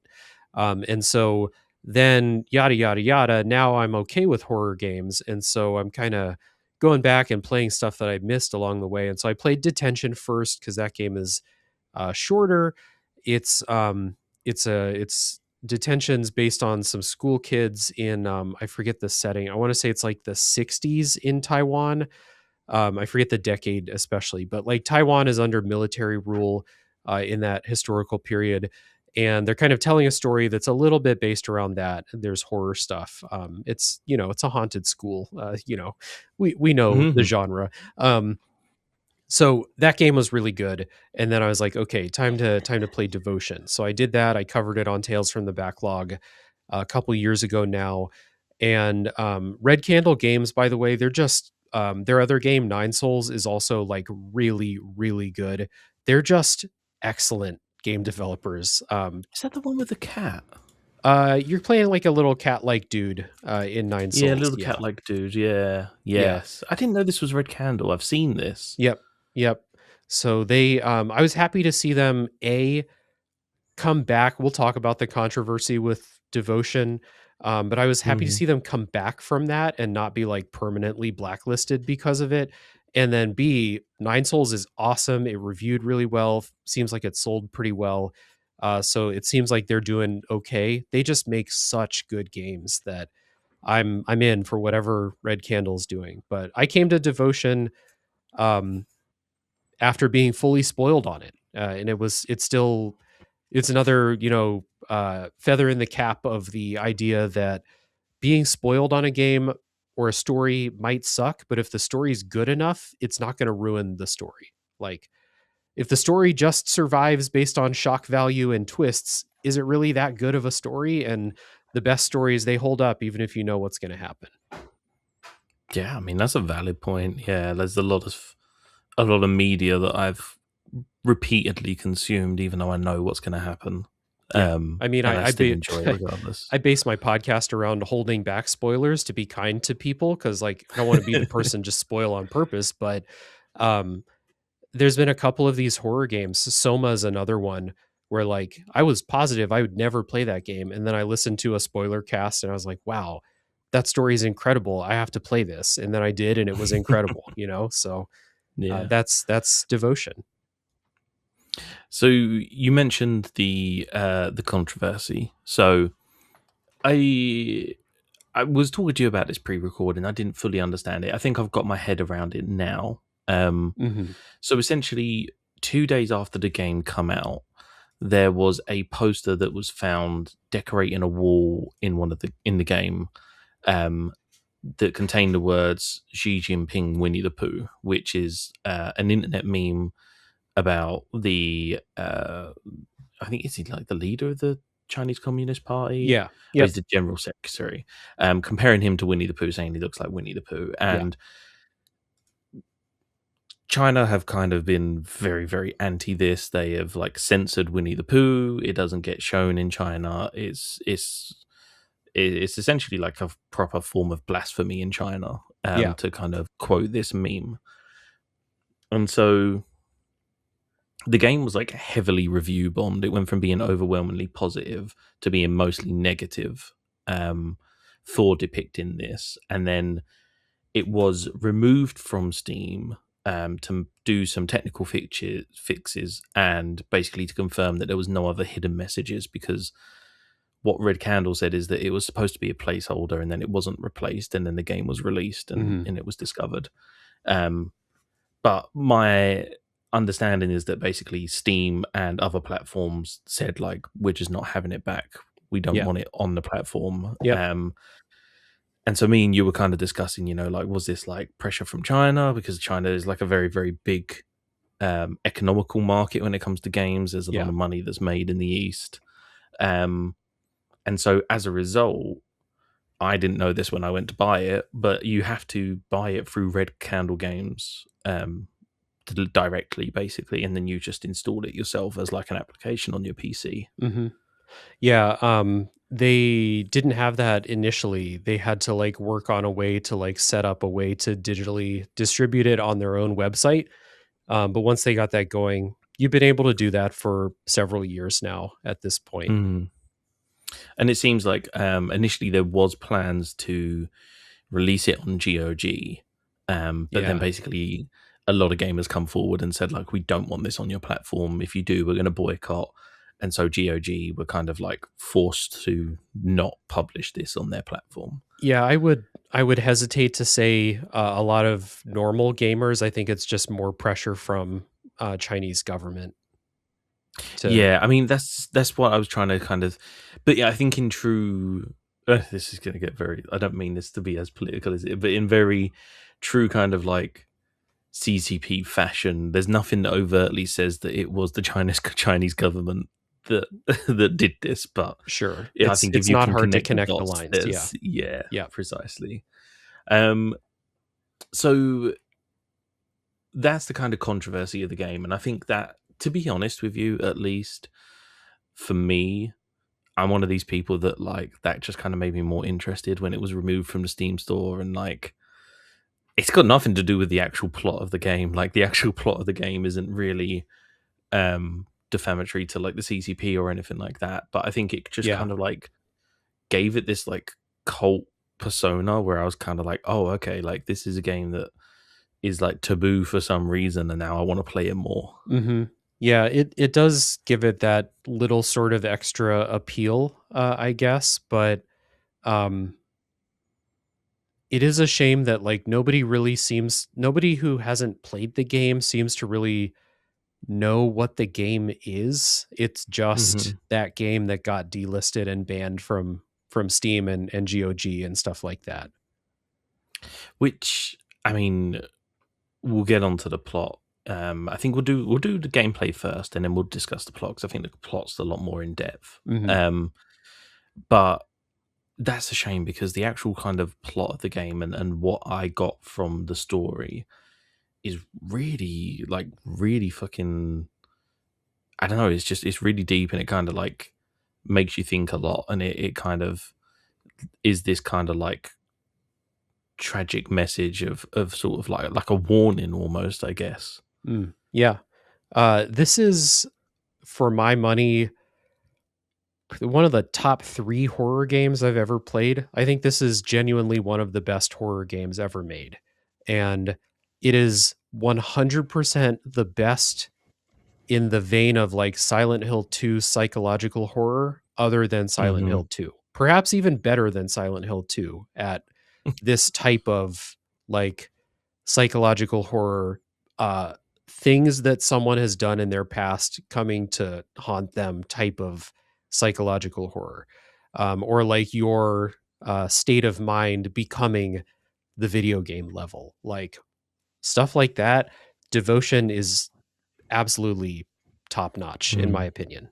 And so then yada yada yada. Now I'm okay with horror games, and so I'm kind of going back and playing stuff that I missed along the way. And so I played Detention first because that game is shorter. It's detentions based on some school kids in I forget the setting. I want to say it's like the 60s in Taiwan. I forget the decade especially, but like Taiwan is under military rule in that historical period. And they're kind of telling a story that's a little bit based around that. There's horror stuff. It's a haunted school. We know the Mhm. genre. So that game was really good, and then I was like, okay, time to play Devotion. So I did that. I covered it on Tales from the Backlog a couple years ago now. And Red Candle Games, by the way, they're just their other game, Nine Souls, is also like really, really good. They're just excellent game developers. Is that the one with the cat? You're playing like a little cat-like dude in Nine Yeah, Souls. little Yeah, cat-like dude. Yeah, yeah. yes. I didn't know this was Red Candle. I've seen this. Yep. Yep. So they I was happy to see them come back. We'll talk about the controversy with Devotion. But I was happy to Mhm. see them come back from that and not be like permanently blacklisted because of it. And then B, Nine Souls is awesome. It reviewed really well. Seems like it sold pretty well. So it seems like they're doing okay. They just make such good games that I'm in for whatever Red Candle's doing. But I came to Devotion um, after being fully spoiled on it, and it's another feather in the cap of the idea that being spoiled on a game or a story might suck, but if the story's good enough, it's not going to ruin the story. Like if the story just survives based on shock value and twists, is it really that good of a story? And the best stories, they hold up even if you know what's going to happen. Yeah, I mean that's a valid point. Yeah, there's a lot of media that I've repeatedly consumed, even though I know what's going to happen. Yeah. I mean, and I still enjoy it regardless. I base my podcast around holding back spoilers to be kind to people because, like, I don't want to be the person just spoil on purpose. But um, there's been a couple of these horror games. Soma is another one where, like, I was positive I would never play that game, and then I listened to a spoiler cast, and I was like, wow, that story is incredible. I have to play this, and then I did, and it was incredible. So Yeah. that's devotion. So you mentioned the controversy. So I I was talking to you about this pre-recording. I didn't fully understand it. I think I've got my head around it now. Um, Hmm. so essentially, 2 days after the game come out, there was a poster that was found decorating a wall in the game, um, that contained the words Xi Jinping Winnie the Pooh, which is an internet meme about I think is he like the leader of the Chinese Communist Party? Yeah. Or Yep. he's the general secretary. Comparing him to Winnie the Pooh, saying he looks like Winnie the Pooh. Yeah. And China have kind of been very, very anti this. They have like censored Winnie the Pooh. It doesn't get shown in China. It's essentially like a proper form of blasphemy in China, Yeah. to kind of quote this meme. And so the game was like heavily review bombed. It went from being overwhelmingly positive to being mostly negative, for depicting this. And then it was removed from Steam, to do some technical fixes and basically to confirm that there was no other hidden messages, because what Red Candle said is that it was supposed to be a placeholder and then it wasn't replaced, and then the game was released Hmm. and it was discovered. But my understanding is that basically Steam and other platforms said, like, we're just not having it back. We don't Yeah. want it on the platform. Yep. And so me and you were kind of discussing, like, was this like pressure from China? Because China is like a very, very big economical market when it comes to games. There's a lot Yeah. of money that's made in the East. And so as a result, I didn't know this when I went to buy it, but you have to buy it through Red Candle Games, directly, basically, and then you just install it yourself as like an application on your PC. Hmm. Yeah. They didn't have that initially. They had to like work on a way to like set up a way to digitally distribute it on their own website. But once they got that going, you've been able to do that for several years now at this point. Mm. And it seems like initially there was plans to release it on GOG, but then Yeah. basically a lot of gamers come forward and said, like, we don't want this on your platform. If you do, we're going to boycott. And so GOG were kind of like forced to not publish this on their platform. Yeah, I would hesitate to say a lot of normal gamers. I think it's just more pressure from Chinese government to Yeah, I mean that's what I was trying to kind of, but yeah, I think in true. This is going to get very. I don't mean this to be as political as it, but in very true kind of like CCP fashion, there's nothing that overtly says that it was the Chinese government that that did this. But sure. yeah, I think if It's you not can hard to connect the connect the dots, lines. Yeah. there's yeah, Yeah. precisely. Um, so that's the kind of controversy of the game, and I think that, to be honest with you, at least for me, I'm one of these people that like that just kind of made me more interested when it was removed from the Steam store, and like it's got nothing to do with the actual plot of the game. Like the actual plot of the game isn't really defamatory to like the CCP or anything like that, but I think it just Yeah. kind of like gave it this like cult persona where I was kind of like, oh, okay, like this is a game that is like taboo for some reason, and now I want to play it more. Hmm. Yeah, it does give it that little sort of extra appeal, I guess, but um it is a shame that like nobody who hasn't played the game seems to really know what the game is. It's just Hmm. that game that got delisted and banned from Steam and GOG and stuff like that. Which, I mean, we'll get onto the plot. I think we'll do the gameplay first, and then we'll discuss the plot, because I think the plot's a lot more in depth. Hmm. But that's a shame, because the actual kind of plot of the game and what I got from the story is really like really fucking, I don't know, it's really deep, and it kind of like makes you think a lot, and it kind of is this kind of like tragic message of sort of like a warning almost, I guess. Yeah. This is, for my money, one of the top 3 horror games I've ever played. I think this is genuinely one of the best horror games ever made. And it is 100% the best in the vein of like Silent Hill 2 psychological horror, other than Silent Hmm. Hill 2. Perhaps even better than Silent Hill 2 at this type of like psychological horror, uh things that someone has done in their past coming to haunt them type of psychological horror, or like your state of mind becoming the video game level, like stuff like that. Devotion is absolutely top notch in my Mm. opinion.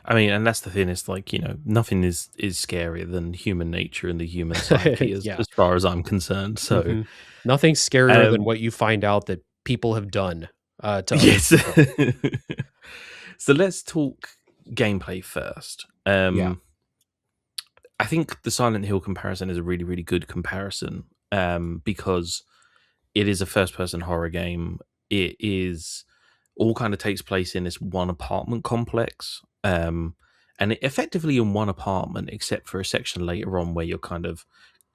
I mean, and that's the thing. It's like, nothing is scarier than human nature and the human psyche, Yeah. as far as I'm concerned. So, Hmm. Nothing's scarier than um, what you find out that people have done to other yes. people. So let's talk gameplay first. Yeah. I think the Silent Hill comparison is a really, really good comparison, because it is a first-person horror game. It is all kind of takes place in this one apartment complex, and it effectively in one apartment, except for a section later on where you're kind of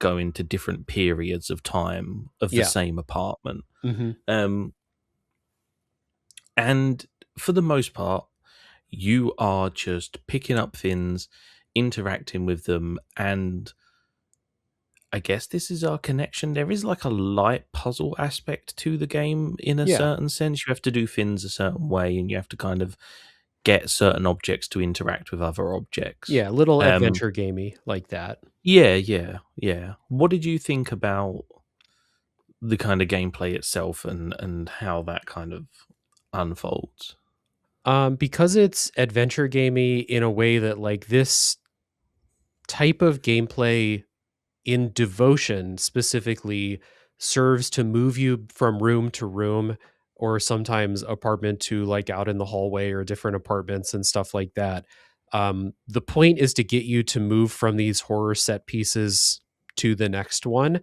going to different periods of time of the Yeah. same apartment. Hmm. Um, and for the most part, you are just picking up things, interacting with them, and I guess this is our connection. There is like a light puzzle aspect to the game in a Yeah. certain sense. You have to do things a certain way, and you have to kind of get certain objects to interact with other objects. Yeah, little Um, adventure gamey like that. yeah, yeah, yeah. What did you think about the kind of gameplay itself and how that kind of unfolds? Because it's adventure gamey in a way that like this type of gameplay in Devotion specifically serves to move you from room to room, or sometimes apartment to like out in the hallway or different apartments and stuff like that. The point is to get you to move from these horror set pieces to the next one,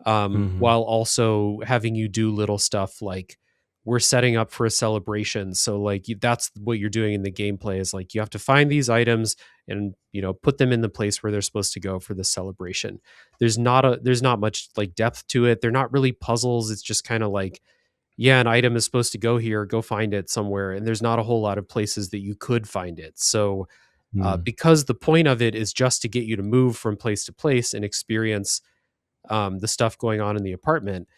Hmm. while also having you do little stuff like we're setting up for a celebration. So like that's what you're doing in the gameplay is like you have to find these items and put them in the place where they're supposed to go for the celebration. There's not much like depth to it. They're not really puzzles. It's just kind of like, yeah, an item is supposed to go here, go find it somewhere, and there's not a whole lot of places that you could find it. So because the point of it is just to get you to move from place to place and experience the stuff going on in the apartment,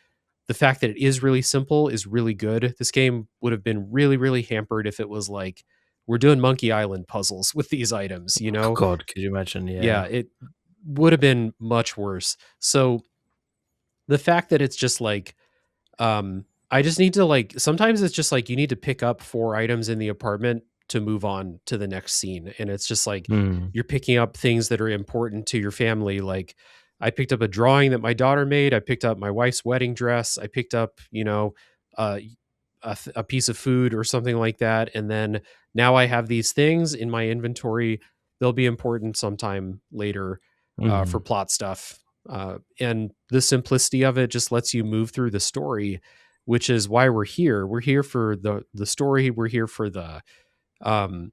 the fact that it is really simple is really good. This game would have been really, really hampered if it was like, we're doing Monkey Island puzzles with these items, God, could you imagine? Yeah, Yeah. it would have been much worse. So the fact that it's just like, I just need to like, sometimes it's just like you need to pick up 4 items in the apartment to move on to the next scene. And it's just like Mm. you're picking up things that are important to your family. Like I picked up a drawing that my daughter made. I picked up my wife's wedding dress. I picked up, uh, a piece of food or something like that. And then now I have these things in my inventory. They'll be important sometime later for Mm. plot stuff. And the simplicity of it just lets you move through the story, which is why we're here. We're here for the story. We're here for the um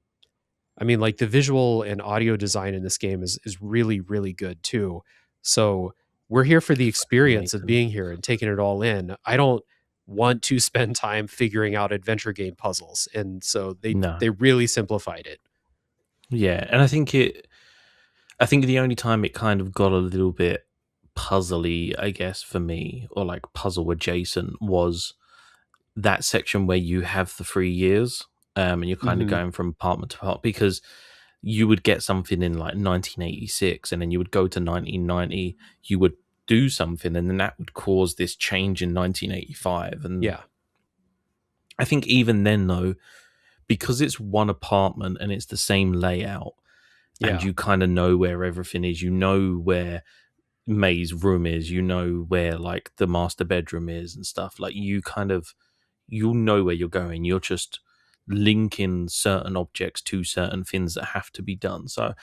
I mean, like the visual and audio design in this game is really, really good too. So we're here for the experience of Amazing. being here and taking it all in. I don't want to spend time figuring out adventure game puzzles. And so No. they really simplified it. Yeah, and I think the only time it kind of got a little bit puzzly, I guess, for me, or like puzzle adjacent, was that section where you have the 3 years, and you're kind of Hmm. going from apartment to apartment, because you would get something in like 1986, and then you would go to 1990, you would do something, and then that would cause this change in 1985. And Yeah. I think even then, though, because it's one apartment and it's the same layout, and Yeah. you kind of know where everything is, you know where May's room is, you know where like the master bedroom is and stuff, like you kind of, you'll know where you're going. You're just, linking certain objects to certain things that have to be done. So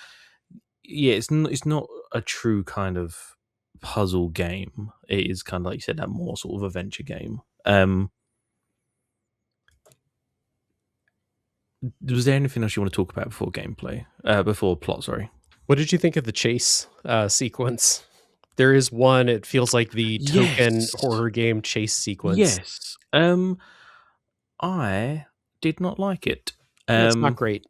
yeah, it's not a true kind of puzzle game. It is kind of like you said, that more sort of adventure game. Was there anything else you want to talk about before gameplay? Before plot, sorry. What did you think of the chase sequence? There is one, it feels like the token Yes. horror game chase sequence. Yes. I did not like it. It's not great.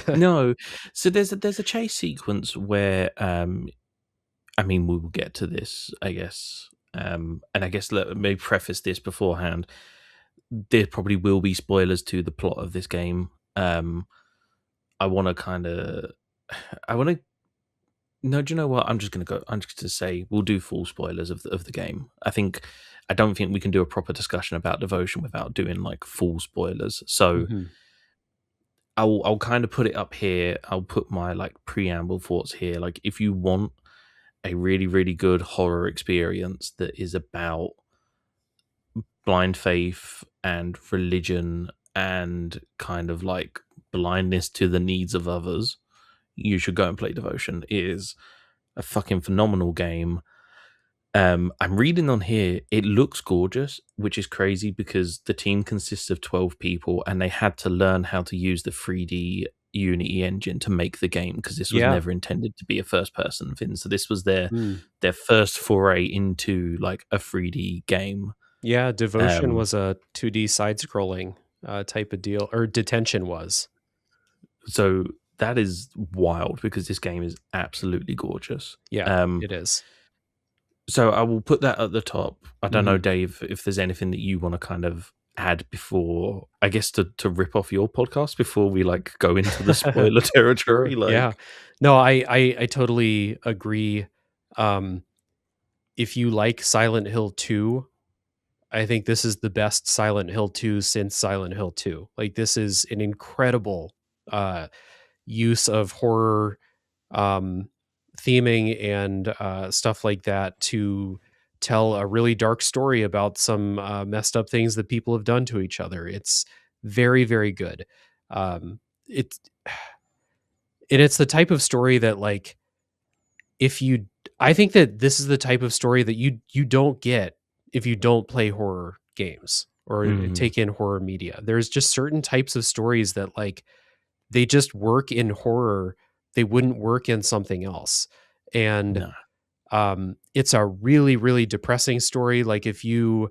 No. So there's a chase sequence where I mean, we will get to this, I guess. And I guess let me preface this beforehand. There probably will be spoilers to the plot of this game. I want to kind of, I want to. No, do you know what? I'm just going to say we'll do full spoilers of the game. I don't think we can do a proper discussion about Devotion without doing like full spoilers. So Mhm. I'll kind of put it up here. I'll put my like preamble thoughts here. Like if you want a really, really good horror experience that is about blind faith and religion and kind of like blindness to the needs of others, you should go and play Devotion. It is a fucking phenomenal game. I'm reading on here, it looks gorgeous, which is crazy because the team consists of 12 people and they had to learn how to use the 3D Unity engine to make the game because this was Yeah. never intended to be a first person thing. So this was their Mm. first foray into like a 3D game. Yeah, Devotion Um, was a 2D side scrolling type of deal, or Detention was. so that is wild because this game is absolutely gorgeous. Yeah, it is. So I will put that at the top. I don't know, Mhm. Dave, if there's anything that you want to kind of add before, I guess, to rip off your podcast before we like go into the spoiler territory. Like, Yeah. No, I totally agree. Um, if you like Silent Hill 2, I think this is the best Silent Hill 2 since Silent Hill 2. Like this is an incredible use of horror um, theming and stuff like that to tell a really dark story about some messed up things that people have done to each other. It's very, very good. It's and it's the type of story that like if you I think that this is the type of story that you don't get if you don't play horror games or mm, take in horror media. There's just certain types of stories that like they just work in horror. They wouldn't work in something else. And no, it's a really, really depressing story. Like if you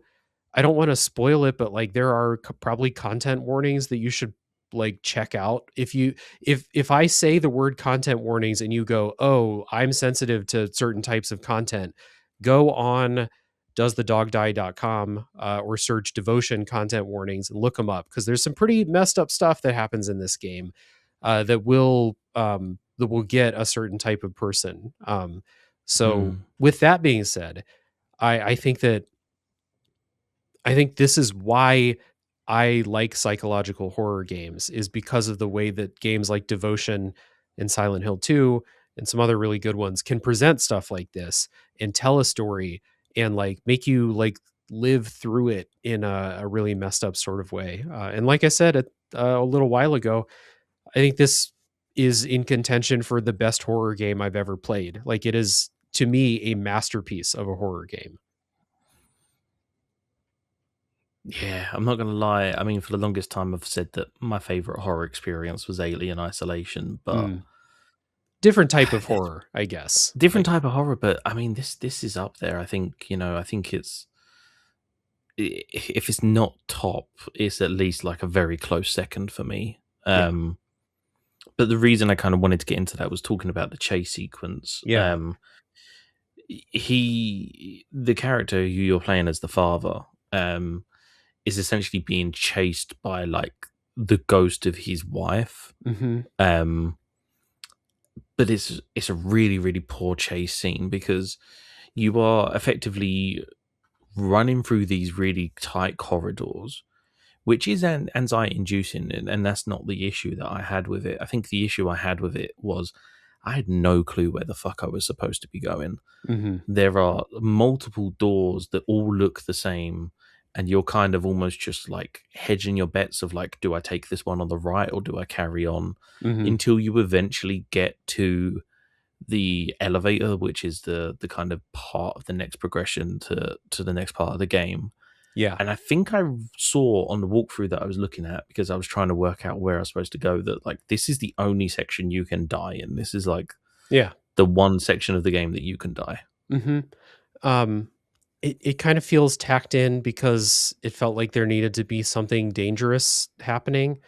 I don't want to spoil it, but like there are probably content warnings that you should like check out. If I say the word content warnings and you go, "Oh, I'm sensitive to certain types of content," go on doesthedogdie.com or search Devotion content warnings and look them up because there's some pretty messed up stuff that happens in this game that will get a certain type of person. So mm, with that being said, I think that I think this is why I like psychological horror games is because of the way that games like Devotion and Silent Hill 2 and some other really good ones can present stuff like this and tell a story and like make you like live through it in a really messed up sort of way. And like I said a little while ago, I think this is in contention for the best horror game I've ever played. Like it is to me a masterpiece of a horror game. yeah, I'm not gonna lie. I mean, for the longest time, I've said that my favorite horror experience was Alien Isolation, but Mm. Different type of horror, I guess. different Like, type of horror. But I mean, this is up there. I think I think it's if it's not top, it's at least like a very close second for me. yeah, But the reason I kind of wanted to get into that was talking about the chase sequence. yeah, The character who you're playing as the father, is essentially being chased by like the ghost of his wife. hmm Um, but it's a really, really poor chase scene because you are effectively running through these really tight corridors, which is an anxiety inducing, and that's not the issue that I had with it. I think the issue I had with it was I had no clue where the fuck I was supposed to be going. hmm There are multiple doors that all look the same, and you're kind of almost just like hedging your bets of like, do I take this one on the right or do I carry on, Hmm. until you eventually get to the elevator, which is the kind of part of the next progression to the next part of the game. Yeah. And I think I saw on the walkthrough that I was looking at, because I was trying to work out where I was supposed to go, that like this is the only section you can die in. This is like Yeah. the one section of the game that you can die. Hmm. Um, it kind of feels tacked in because it felt like there needed to be something dangerous happening.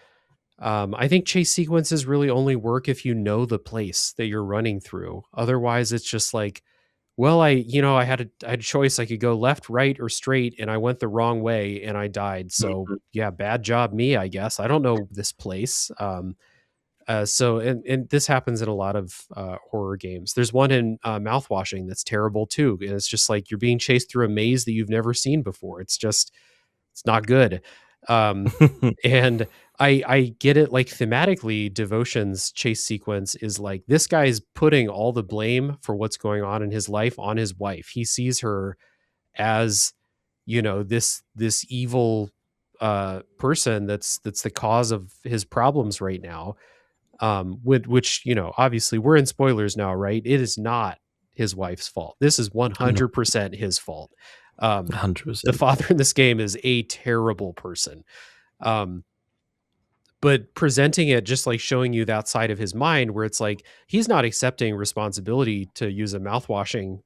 I think chase sequences really only work if you know the place that you're running through. Otherwise, it's just like, well, I had a choice. I could go left, right, or straight, and I went the wrong way and I died. So Mhm. yeah, bad job me, I guess. I don't know this place. And this happens in a lot of horror games. There's one in Mouthwashing that's terrible too, and it's just like you're being chased through a maze that you've never seen before. It's not good. Um, and I get it. Like thematically, Devotion's chase sequence is like this guy's putting all the blame for what's going on in his life on his wife. He sees her as this evil person that's the cause of his problems right now, with which, obviously we're in spoilers now, right? It is not his wife's fault. This is No, 100% his fault. hundred The percent. father in this game is a terrible person. Um, but presenting it just like showing you that side of his mind where it's like he's not accepting responsibility, to use a mouthwashing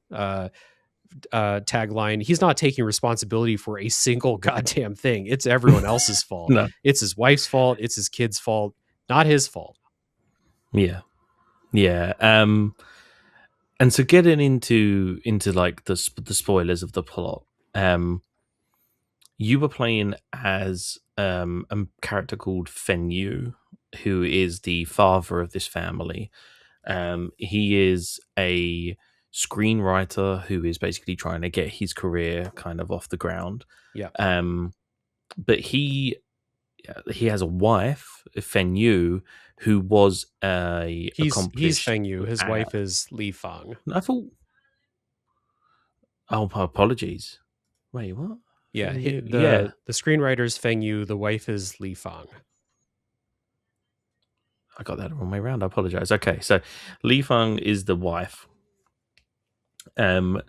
tagline. He's not taking responsibility for a single goddamn thing. It's everyone else's fault. No, It's his wife's fault. It's his kid's fault, not his fault. yeah, yeah. And so getting into like the spoilers of the plot. You were playing as a character called Fenyu, who is the father of this family. He is a screenwriter who is basically trying to get his career kind of off the ground. Yeah. Um, but he has a wife, Fenyu, who was a He's accomplished. Feng Yu. His wife is Li Fang. I thought. Oh, my apologies. Wait, what? Yeah, Fenyu? Yeah, the screenwriter's Feng Yu. The wife is Li Fang. I got that the wrong way around. I apologize. Okay, so Li Feng is the wife, um,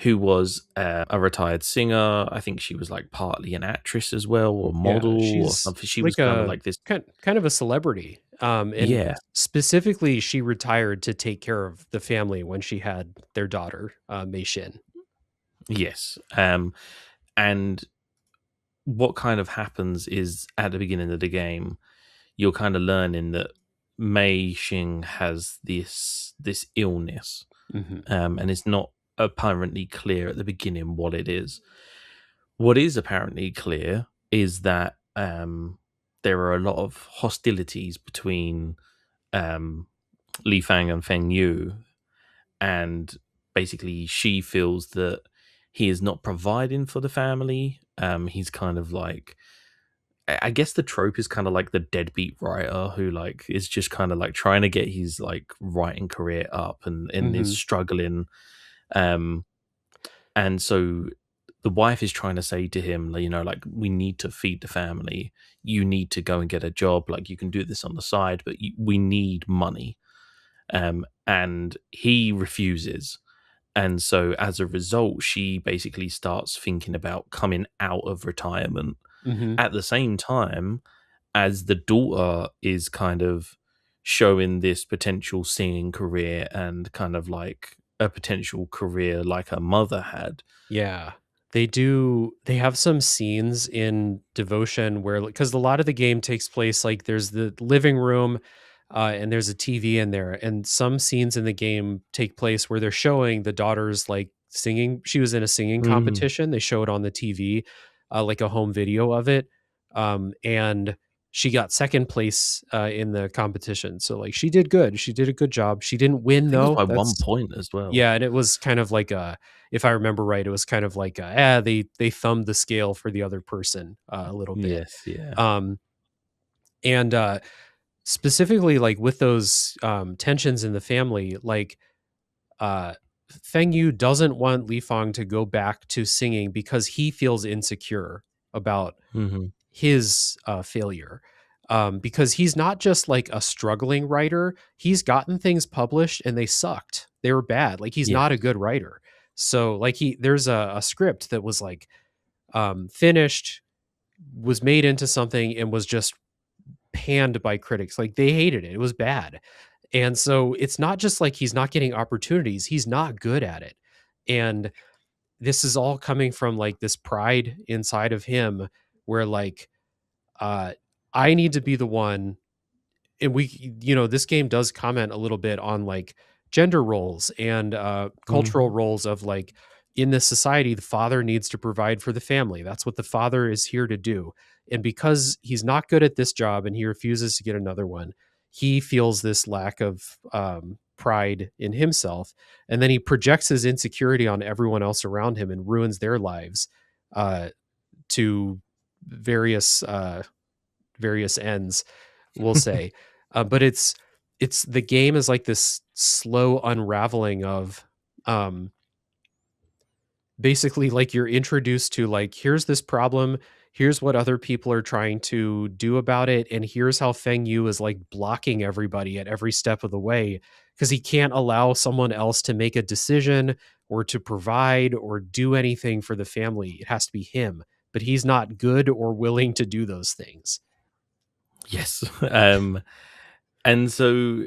who was a retired singer. I think she was like partly an actress as well, or Yeah, model, or she's something. She was like kind of a like this. kind of a celebrity. And Yeah, specifically, she retired to take care of the family when she had their daughter, Mei Xin. yes. And what kind of happens is at the beginning of the game, you're kind of learning that Mei Xing has this illness, Hmm. and it's not apparently clear at the beginning what it is. What is apparently clear is that there are a lot of hostilities between um, Li Fang and Feng Yu, and basically she feels that he is not providing for the family. He's kind of like, I guess the trope is kind of like the deadbeat writer who like is just kind of like trying to get his like writing career up, and is Hmm. struggling. Um, and so the wife is trying to say to him, like, we need to feed the family. You need to go and get a job. Like, you can do this on the side, but we need money. And he refuses. And so as a result, she basically starts thinking about coming out of retirement Hmm. at the same time as the daughter is kind of showing this potential singing career and kind of like a potential career like her mother had. Yeah. They do. They have some scenes in Devotion where, because a lot of the game takes place, like there's the living room, and there's a TV in there, and some scenes in the game take place where they're showing the daughter's like singing. She was in a singing Mm, competition. They show it on the TV, like a home video of it, and she got second place in the competition. So like she did good. She did a good job. She didn't I win think it was though. by one That's point as well. Yeah, and it was kind of like a, if I remember right, it was kind of like they thumbed the scale for the other person a little bit. Yes, yeah. Um, and specifically like with those tensions in the family, like uh Feng Yu doesn't want Li Fang to go back to singing because he feels insecure about Mm-hmm. his failure. Because he's not just like a struggling writer. He's gotten things published and they sucked. They were bad. Like he's Yes. not a good writer. So like there's a script that was like finished, was made into something and was just panned by critics. Like they hated it. It was bad. And so it's not just like he's not getting opportunities. He's not good at it. And this is all coming from like this pride inside of him where like uh I need to be the one. And we, this game does comment a little bit on like gender roles and cultural Mm-hmm. roles of like in this society the father needs to provide for the family. That's what the father is here to do. And because he's not good at this job and he refuses to get another one, he feels this lack of pride in himself, and then he projects his insecurity on everyone else around him and ruins their lives uh, to various various ends, we'll say. But it's the game is like this slow unraveling of um basically like you're introduced to like, here's this problem, here's what other people are trying to do about it, and here's how Feng Yu is like blocking everybody at every step of the way because he can't allow someone else to make a decision or to provide or do anything for the family. It has to be him, but he's not good or willing to do those things. Yes. And so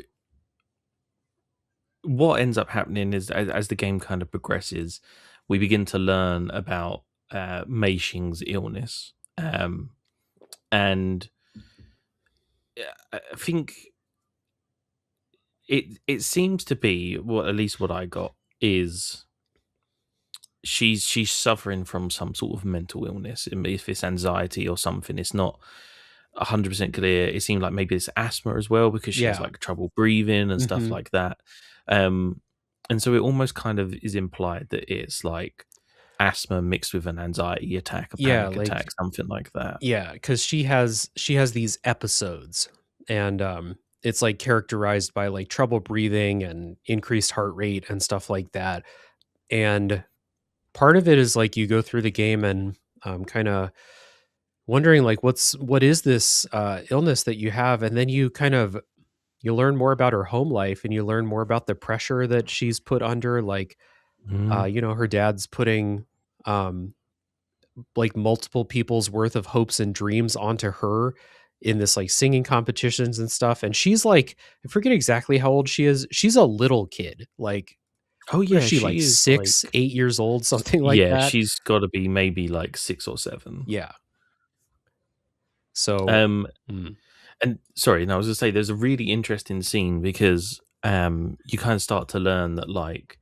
what ends up happening is as the game kind of progresses, we begin to learn about Mei Xing's illness. And I think it seems to be, well, at least what I got is she's suffering from some sort of mental illness. If it's anxiety or something, it's not 100% clear. It seemed like maybe it's asthma as well because she has Yeah. like trouble breathing and stuff Hmm. like that. Um, and so it almost kind of is implied that it's like asthma mixed with an anxiety attack, a Yeah, panic like attack, something like that. yeah, because she has these episodes, and it's like characterized by like trouble breathing and increased heart rate and stuff like that. And part of it is like you go through the game and kind of wondering like what is this illness that you have, and then you learn more about her home life and you learn more about the pressure that she's put under. Like Mm. her dad's putting um like multiple people's worth of hopes and dreams onto her in this like singing competitions and stuff. And she's like, I forget exactly how old she is. She's a little kid. Like, Oh what is yeah, she, she like is 6, 8 years old, something like yeah, that? she's got to be maybe like 6 or 7. Yeah. So, Um, mm, and sorry, no, I was gonna say there's a really interesting scene because you kind of start to learn that like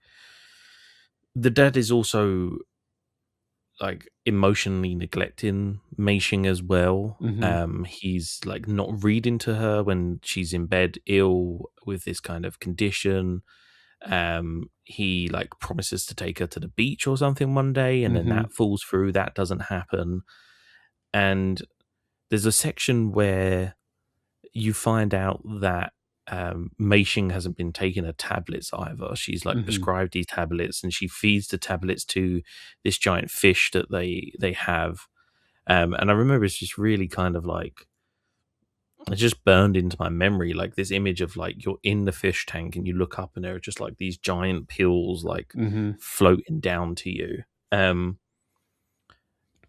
the dad is also like emotionally neglecting Mei Xing as well. mhm, He's like not reading to her when she's in bed ill with this kind of condition. He like promises to take her to the beach or something one day, and then mhm, that falls through. That doesn't happen. And there's a section where you find out that Mei Xing hasn't been taking her tablets either. She's like mhm, prescribed these tablets, and she feeds the tablets to this giant fish that they have. And I remember it's just really kind of like it just burned into my memory, like this image of like you're in the fish tank and you look up and there are just like these giant pills like mhm, floating down to you.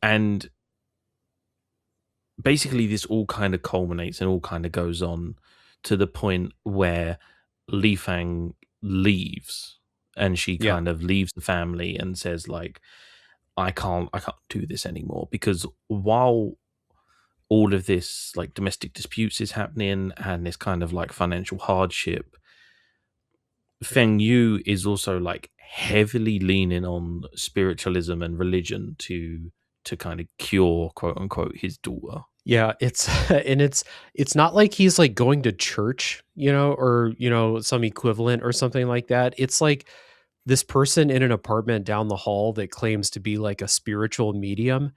And basically this all kind of culminates and all kind of goes on to the point where Li Fang leaves, and she yeah, kind of leaves the family and says like I can't do this anymore, because while all of this like domestic disputes is happening and this kind of like financial hardship, Feng Yu is also like heavily leaning on spiritualism and religion to kind of cure, quote unquote, his daughter. yeah. It's and it's not like he's like going to church, or some equivalent or something like that. It's like this person in an apartment down the hall that claims to be like a spiritual medium.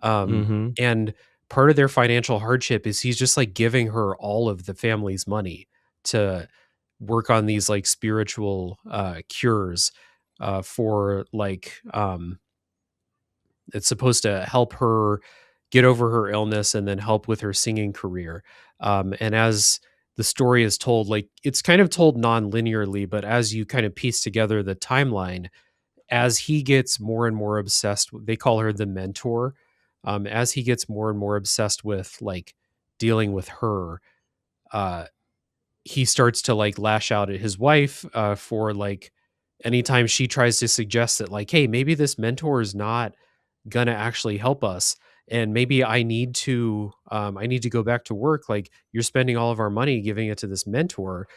Hmm. And part of their financial hardship is he's just like giving her all of the family's money to work on these like spiritual cures for like it's supposed to help her get over her illness and then help with her singing career. And as the story is told, like it's kind of told non-linearly, but as you kind of piece together the timeline, as he gets more and more obsessed, they call her the mentor. As he gets more and more obsessed with like dealing with her, uh, he starts to like lash out at his wife for like anytime she tries to suggest that like, hey, maybe this mentor is not gonna actually help us, and maybe I need to go back to work. Like you're spending all of our money giving it to this mentor,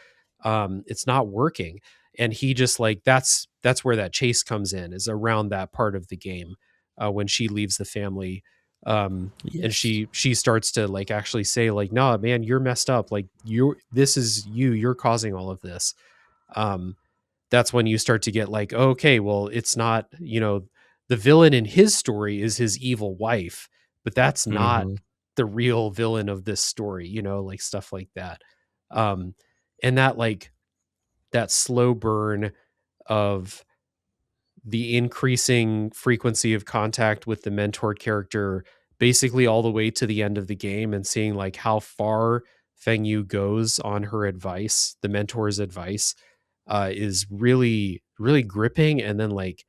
it's not working. And he just like that's where that chase comes in, is around that part of the game, when she leaves the family, and Yes. she starts to like actually say like, no man, you're messed up, like you're causing all of this. um that's when you start to get like, okay, well, it's not, the villain in his story is his evil wife, but that's not Hmm. the real villain of this story, like stuff like that. um and that like that slow burn of the increasing frequency of contact with the mentor character, basically all the way to the end of the game, and seeing like how far Feng Yu goes on her advice, the mentor's advice, is really, really gripping. And then like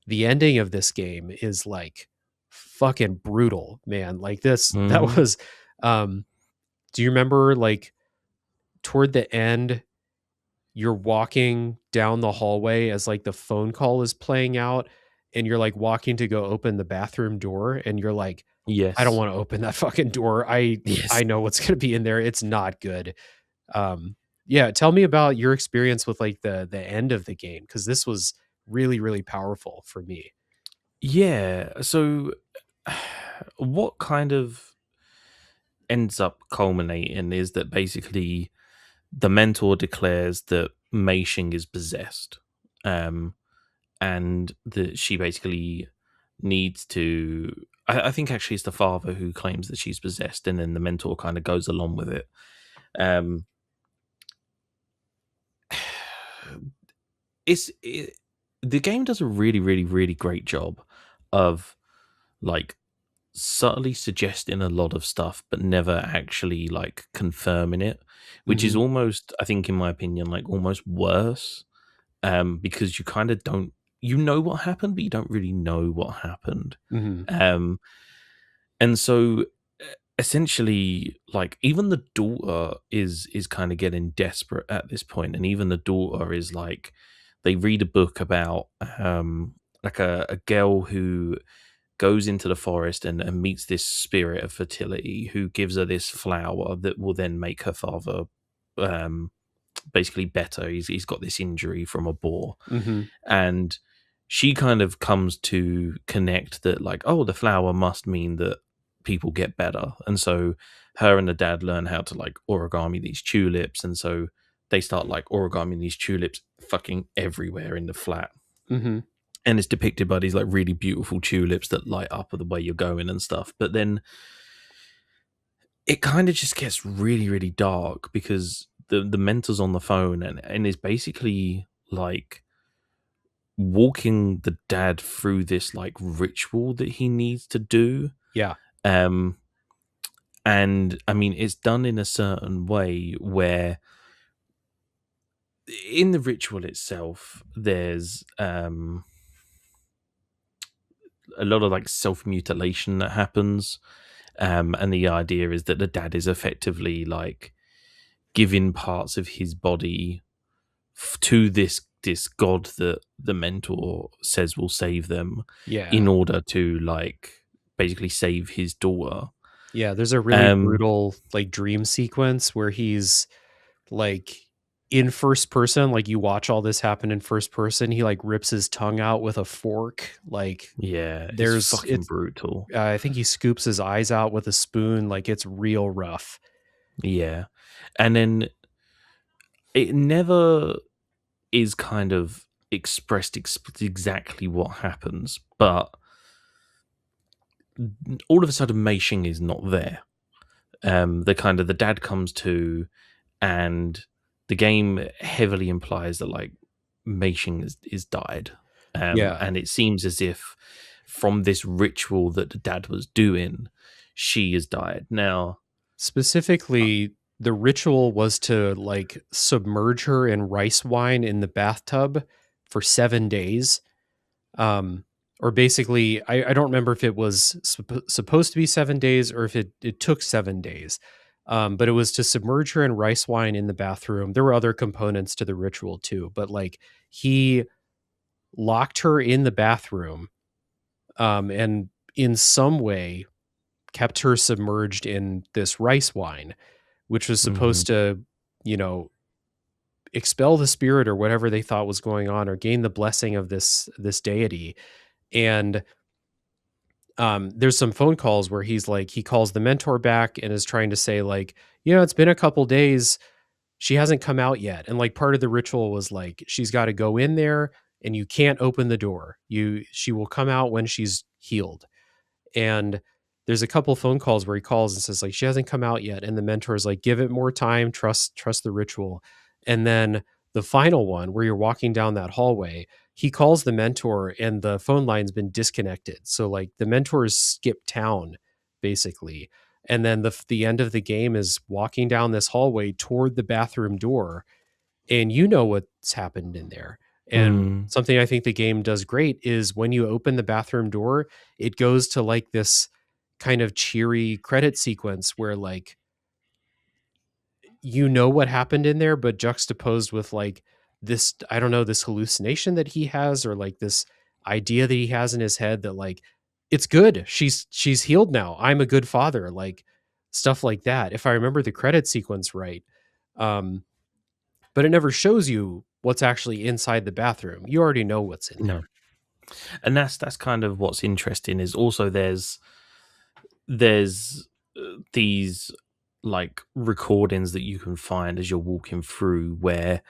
the ending of this game is like fucking brutal, man. Like this, that Hmm. was, um, do you remember like toward the end, you're walking down the hallway as like the phone call is playing out, and you're like walking to go open the bathroom door, and you're like, I don't Yes. want to open that fucking door. Yes. I know what's going to be in there. It's not good. Um, yeah, tell me about your experience with like the end of the game, because this was really, really powerful for me. Yeah. So, what kind of ends up culminating is that basically the mentor declares that Mei Xing is possessed, um, and that she basically needs to. I think actually it's the father who claims that she's possessed, and then the mentor kind of goes along with it. Um, the game does a really, really, really great job of like subtly suggesting a lot of stuff, but never actually like confirming it, which is Hmm. almost, I think, in my opinion, like almost worse, because you kind of don't, you know what happened, but you don't really know what happened. Hmm. Um, and so essentially, like even the daughter is kind of getting desperate at this point, and even the daughter is like, they read a book about like a girl who goes into the forest and meets this spirit of fertility who gives her this flower that will then make her father um, basically better. He's got this injury from a boar, Hmm. and she kind of comes to connect that like, oh, the flower must mean that people get better, and so her and the dad learn how to like origami these tulips, and so they start like origami these tulips fucking everywhere in the flat, Hmm. and it's depicted by these like really beautiful tulips that light up the way you're going and stuff. But then it kind of just gets really, really dark because the mentor's on the phone and is basically like walking the dad through this like ritual that he needs to do. Yeah. Um and I mean it's done in a certain way where in the ritual itself there's a lot of like self mutilation that happens. And the idea is that the dad is effectively like giving parts of his body to this god that the mentor says will save them Yeah. in order to like basically save his daughter. Yeah. There's a really Um, brutal like dream sequence where he's like in first person, like you watch all this happen in first person. He like rips his tongue out with a fork. Like yeah, it's there's fucking it's brutal. I think he scoops his eyes out with a spoon. Like it's real rough. Yeah, and then it never is kind of expressed exactly what happens, but all of a sudden Mei Xing is not there. The kind of the dad comes to, and the game heavily implies that like Mei Xing is died, Yeah. and it seems as if from this ritual that the dad was doing, she has died. Now, Specifically, the ritual was to like submerge her in rice wine in the bathtub for 7 days. Or basically, I don't remember if it was supposed to be 7 days or if it took 7 days. But it was to submerge her in rice wine in the bathroom. There were other components to the ritual too, but like he locked her in the bathroom, and in some way kept her submerged in this rice wine, which was mhm, supposed to, you know, expel the spirit or whatever they thought was going on, or gain the blessing of this deity. And there's some phone calls where he's like, he calls the mentor back and is trying to say like, it's been a couple days, she hasn't come out yet. And like part of the ritual was like, she's got to go in there and you can't open the door. She will come out when she's healed. And there's a couple phone calls where he calls and says like, she hasn't come out yet, and the mentor is like, give it more time, trust the ritual. And then the final one where you're walking down that hallway, he calls the mentor and the phone line's been disconnected, so like the mentor's skipped town basically. And then the end of the game is walking down this hallway toward the bathroom door, and you know what's happened in there. And mm, something I think the game does great is when you open the bathroom door, it goes to like this kind of cheery credit sequence where like what happened in there, but juxtaposed with like this, I don't know, this hallucination that he has, or like this idea that he has in his head that like it's good. She's healed now. I'm a good father. Like stuff like that. If I remember the credit sequence right. Um, but it never shows you what's actually inside the bathroom. You already know what's in no, there. and that's kind of what's interesting. Is also there's these like recordings that you can find as you're walking through where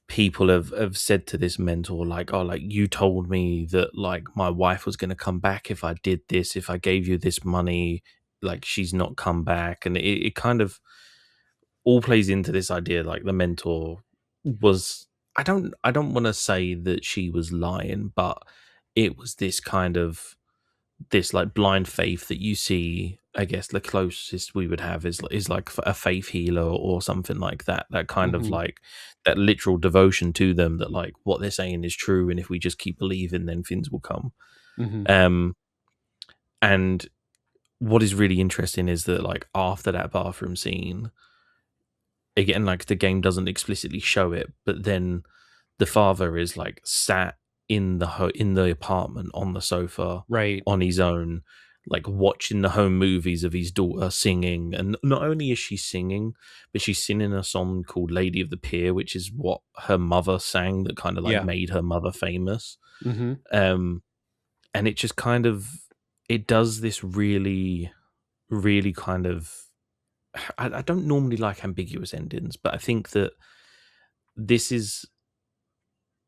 people have said to this mentor like, oh, like you told me that like my wife was going to come back if I did this, if I gave you this money, like she's not come back. And it kind of all plays into this idea like the mentor was, I don't want to say that she was lying, but it was this kind of this like blind faith that you see. I guess the closest we would have is like a faith healer or something like that, that kind of Mhm, like that literal devotion to them, that like what they're saying is true, and if we just keep believing then things will come. mhm. um and what is really interesting is that like after that bathroom scene, again, like the game doesn't explicitly show it, but then the father is like sat in in the apartment on the sofa Right. on his own, like watching the home movies of his daughter singing. And not only is she singing, but she's singing a song called Lady of the Pier, which is what her mother sang, that kind of like Yeah. made her mother famous. Mhm. um and it just kind of, it does this really, really kind of, I don't normally like ambiguous endings, but I think that this is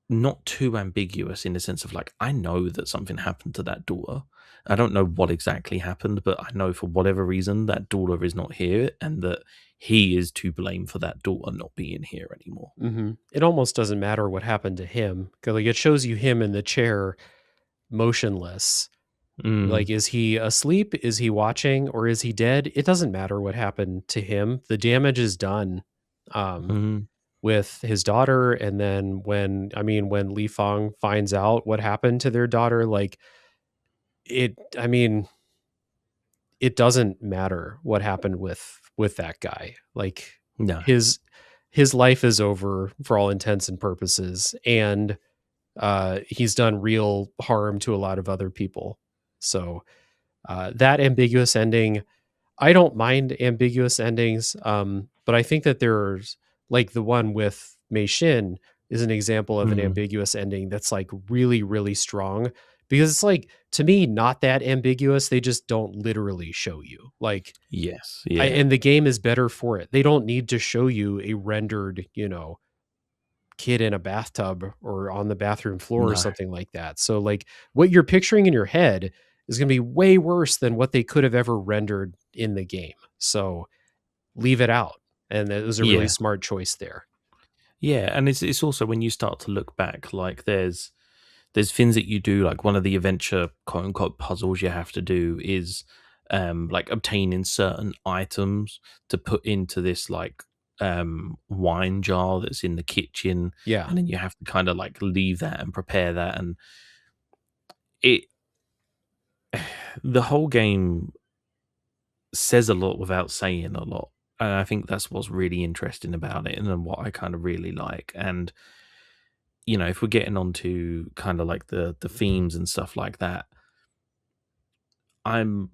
not too ambiguous in the sense of like, I know that something happened to that daughter. I don't know what exactly happened, but I know for whatever reason that daughter is not here, and that he is to blame for that daughter not being here anymore. Mhm. It almost doesn't matter what happened to him, 'cause, like, it shows you him in the chair, motionless. Mm, Like, is he asleep? Is he watching? Or is he dead? It doesn't matter what happened to him. The damage is done, um, mm, with his daughter, and then when Li Fang finds out what happened to their daughter, like, I mean, it doesn't matter what happened with that guy. Like, no, his his life is over for all intents and purposes, and he's done real harm to a lot of other people. So that ambiguous ending, I don't mind ambiguous endings, but I think that there's like the one with Mei Shin is an example of an mm, ambiguous ending that's like really, really strong, because it's like, to me, not that ambiguous. They just don't literally show you. Like, yes, yeah, and the game is better for it. They don't need to show you a rendered, kid in a bathtub or on the bathroom floor or no, something like that. So like what you're picturing in your head is going to be way worse than what they could have ever rendered in the game. So leave it out. And it was a really yeah, smart choice there. yeah. And it's also when you start to look back, like there's things that you do, like one of the adventure quote unquote puzzles you have to do is like obtaining certain items to put into this like wine jar that's in the kitchen, Yeah. and then you have to kind of like leave that and prepare that, and it the whole game says a lot without saying a lot. And I think that's what's really interesting about it, and then what I kind of really like. And if we're getting onto kind of like the themes and stuff like that, I'm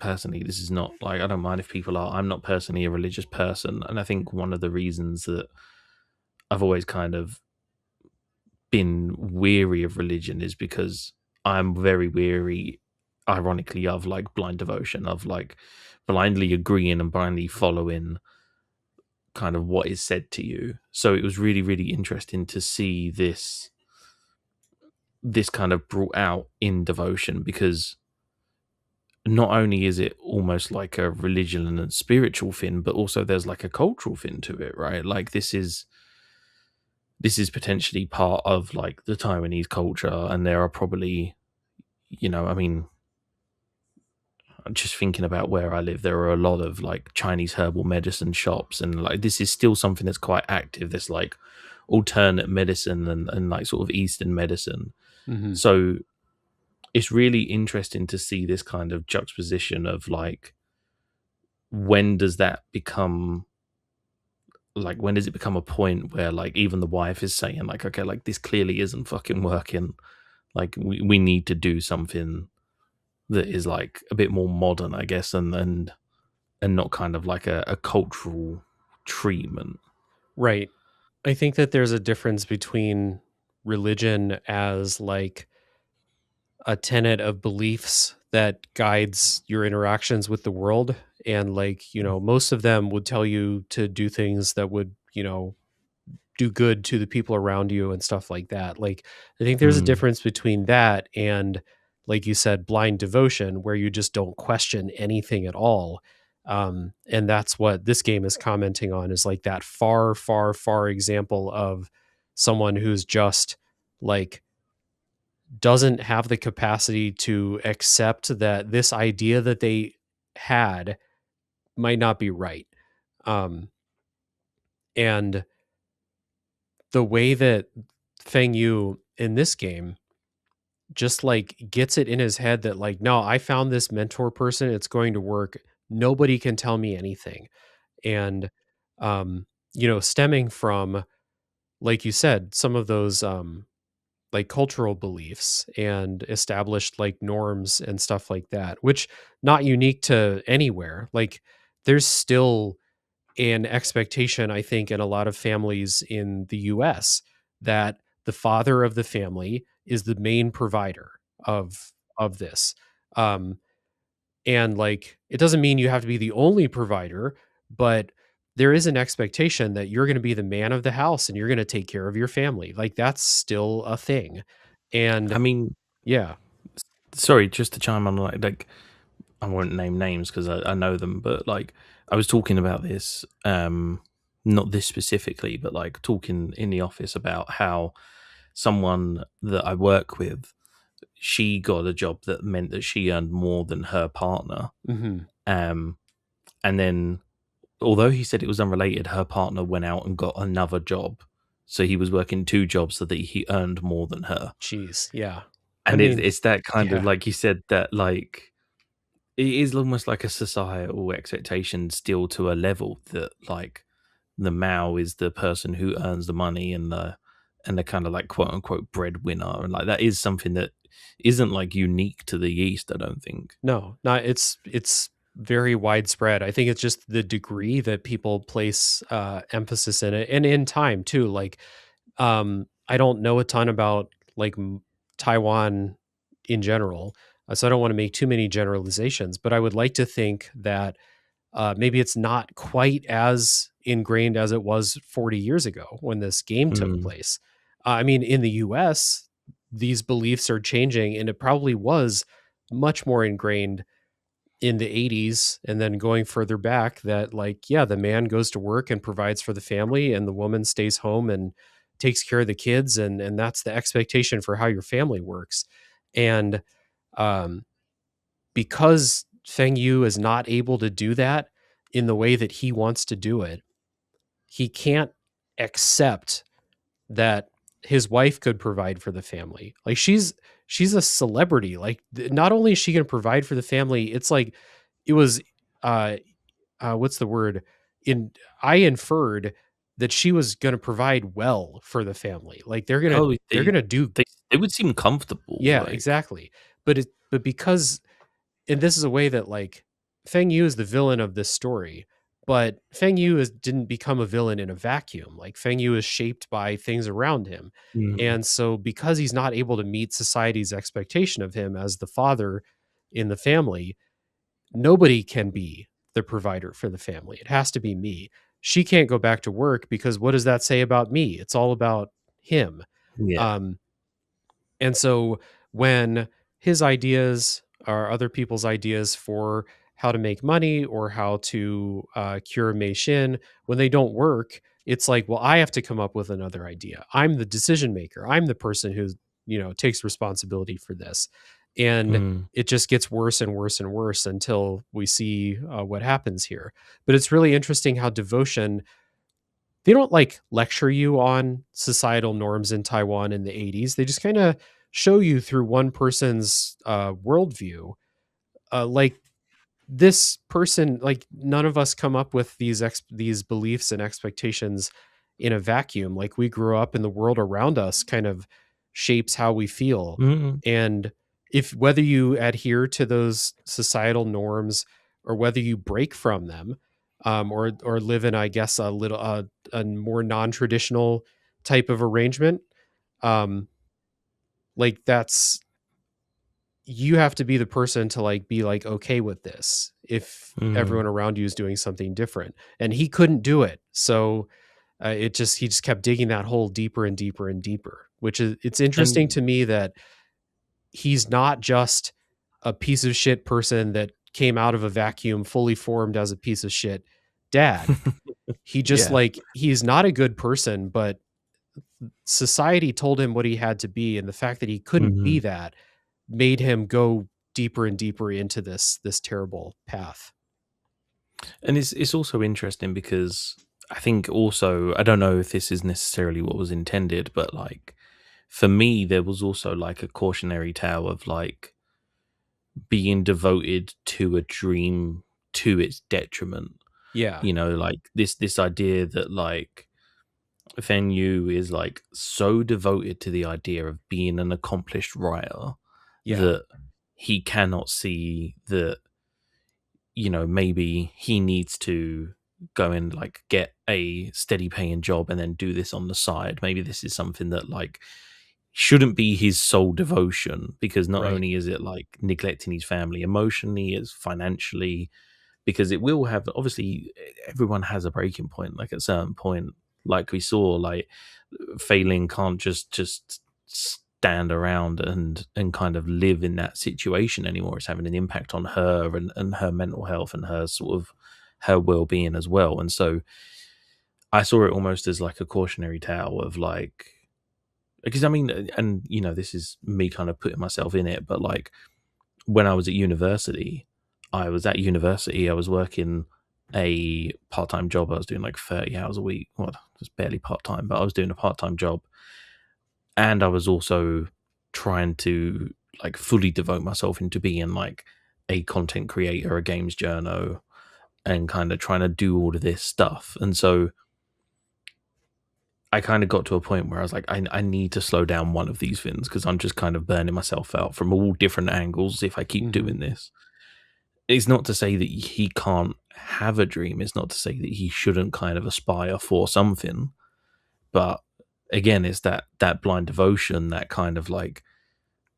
personally, this is not like, I don't mind if people are. I'm not personally a religious person, and I think one of the reasons that I've always kind of been weary of religion is because I'm very weary, ironically, of like blind devotion, of like blindly agreeing and blindly following kind of what is said to you. So it was really, really interesting to see this kind of brought out in devotion, because not only is it almost like a religion and a spiritual thing, but also there's like a cultural thing to it, right? Like this is potentially part of like the Taiwanese culture, and there are probably, I mean, just thinking about where I live, there are a lot of like Chinese herbal medicine shops, and like this is still something that's quite active. This like alternate medicine and like sort of Eastern medicine. Hmm. So it's really interesting to see this kind of juxtaposition of like, when does that become like, when does it become a point where like even the wife is saying like, okay, like this clearly isn't fucking working, like we need to do something that is like a bit more modern, I guess, and not kind of like a cultural treatment. Right. I think that there's a difference between religion as like a tenet of beliefs that guides your interactions with the world, and like, most of them would tell you to do things that would, do good to the people around you and stuff like that. Like, I think there's a Mm. difference between that and, like you said, blind devotion, where you just don't question anything at all. And that's what this game is commenting on, is like that far, far, far example of someone who's just like doesn't have the capacity to accept that this idea that they had might not be right. Um, and the way that Feng Yu in this game just like gets it in his head that like, no, I found this mentor person, it's going to work. Nobody can tell me anything. And um, stemming from, like you said, some of those like cultural beliefs and established like norms and stuff like that, which not unique to anywhere. Like there's still an expectation, I think, in a lot of families in the US that the father of the family is the main provider of this. Um, and like it doesn't mean you have to be the only provider, but there is an expectation that you're going to be the man of the house and you're going to take care of your family. Like that's still a thing. I And mean, yeah. sorry, just to chime on, like I won't name names because I know them, but like I was talking about this, not this specifically, but like talking in the office about how someone that I work with, she got a job that meant that she earned more than her partner. Mhm. Um, and then, although he said it was unrelated, her partner went out and got another job. So he was working two jobs so that he earned more than her. Jeez, yeah. I And mean, it's that kind of, yeah. like you said, that like it is almost like a societal expectation still to a level that like the Mao is the person who earns the money and the kind of like quote unquote breadwinner, and like that is something that isn't like unique to the East, I don't think. No, not it's very widespread. I think it's just the degree that people place emphasis in it, and in time too. Like, I don't know a ton about like Taiwan in general, so I don't want to make too many generalizations. But I would like to think that maybe it's not quite as ingrained as it was 40 years ago when this game took Mm. place. I mean, in the US, these beliefs are changing, and it probably was much more ingrained in the 80s and then going further back that, like, yeah, the man goes to work and provides for the family, and the woman stays home and takes care of the kids. And that's the expectation for how your family works. And um, because Feng Yu is not able to do that in the way that he wants to do it, he can't accept that his wife could provide for the family. Like she's a celebrity. Like not only is she going to provide for the family, it's like it was uh what's the word? In I inferred that she was going to provide well for the family. Like Oh, they're going to do they would seem comfortable, yeah, like. exactly. But because and this is a way that like Feng Yu is the villain of this story, but Feng Yu didn't become a villain in a vacuum. Like Feng Yu is shaped by things around him. Mm, And so because he's not able to meet society's expectation of him as the father in the family, nobody can be the provider for the family. It has to be me. She can't go back to work because what does that say about me? It's all about him. yeah. Um, and so when his ideas are other people's ideas for how to make money or how to cure Mei Xin, when they don't work, it's like, well, I have to come up with another idea. I'm the decision maker. I'm the person who, takes responsibility for this. And Mm, it just gets worse and worse and worse until we see what happens here. But it's really interesting how devotion they don't like lecture you on societal norms in Taiwan in the 80s. They just kind of show you through one person's worldview. Like this person, like none of us come up with these beliefs and expectations in a vacuum. Like we grew up and the world around us kind of shapes how we feel. mm, And if whether you adhere to those societal norms or whether you break from them, or live in, I guess, a more non-traditional type of arrangement, um, like that's you have to be the person to like be like okay with this if everyone mm. around you is doing something different, and he couldn't do it. So he just kept digging that hole deeper and deeper and deeper, which is it's interesting And to me that he's not just a piece of shit person that came out of a vacuum fully formed as a piece of shit dad. He just yeah. like he's not a good person, but society told him what he had to be, and the fact that he couldn't be Mhm. that made him go deeper and deeper into this terrible path. And it's also interesting because I think also I don't know if this is necessarily what was intended, but like for me there was also like a cautionary tale of like being devoted to a dream to its detriment. Yeah. Like this idea that like Feng Yu is like so devoted to the idea of being an accomplished writer Yeah. that he cannot see that maybe he needs to go and like get a steady paying job and then do this on the side. Maybe this is something that like shouldn't be his sole devotion, because not Right. only is it like neglecting his family emotionally, it's financially, because it will have, obviously everyone has a breaking point. Like at a certain point, like we saw, like failing can't just stand around and kind of live in that situation anymore. It's having an impact on her and her mental health and her sort of her well-being as well. And so I saw it almost as like a cautionary tale of like, because I mean, and this is me kind of putting myself in it, but like when I was at university, I was working a part-time job. I was doing like 30 hours a week. Well, just barely part-time, but I was doing a part-time job. And I was also trying to like fully devote myself into being like a content creator, a games journo, and kind of trying to do all of this stuff. And so I kind of got to a point where I was like, I need to slow down one of these things because I'm just kind of burning myself out from all different angles if I keep Hmm. doing this. It's not to say that he can't have a dream. It's not to say that he shouldn't kind of aspire for something. But again, it's that blind devotion, that kind of like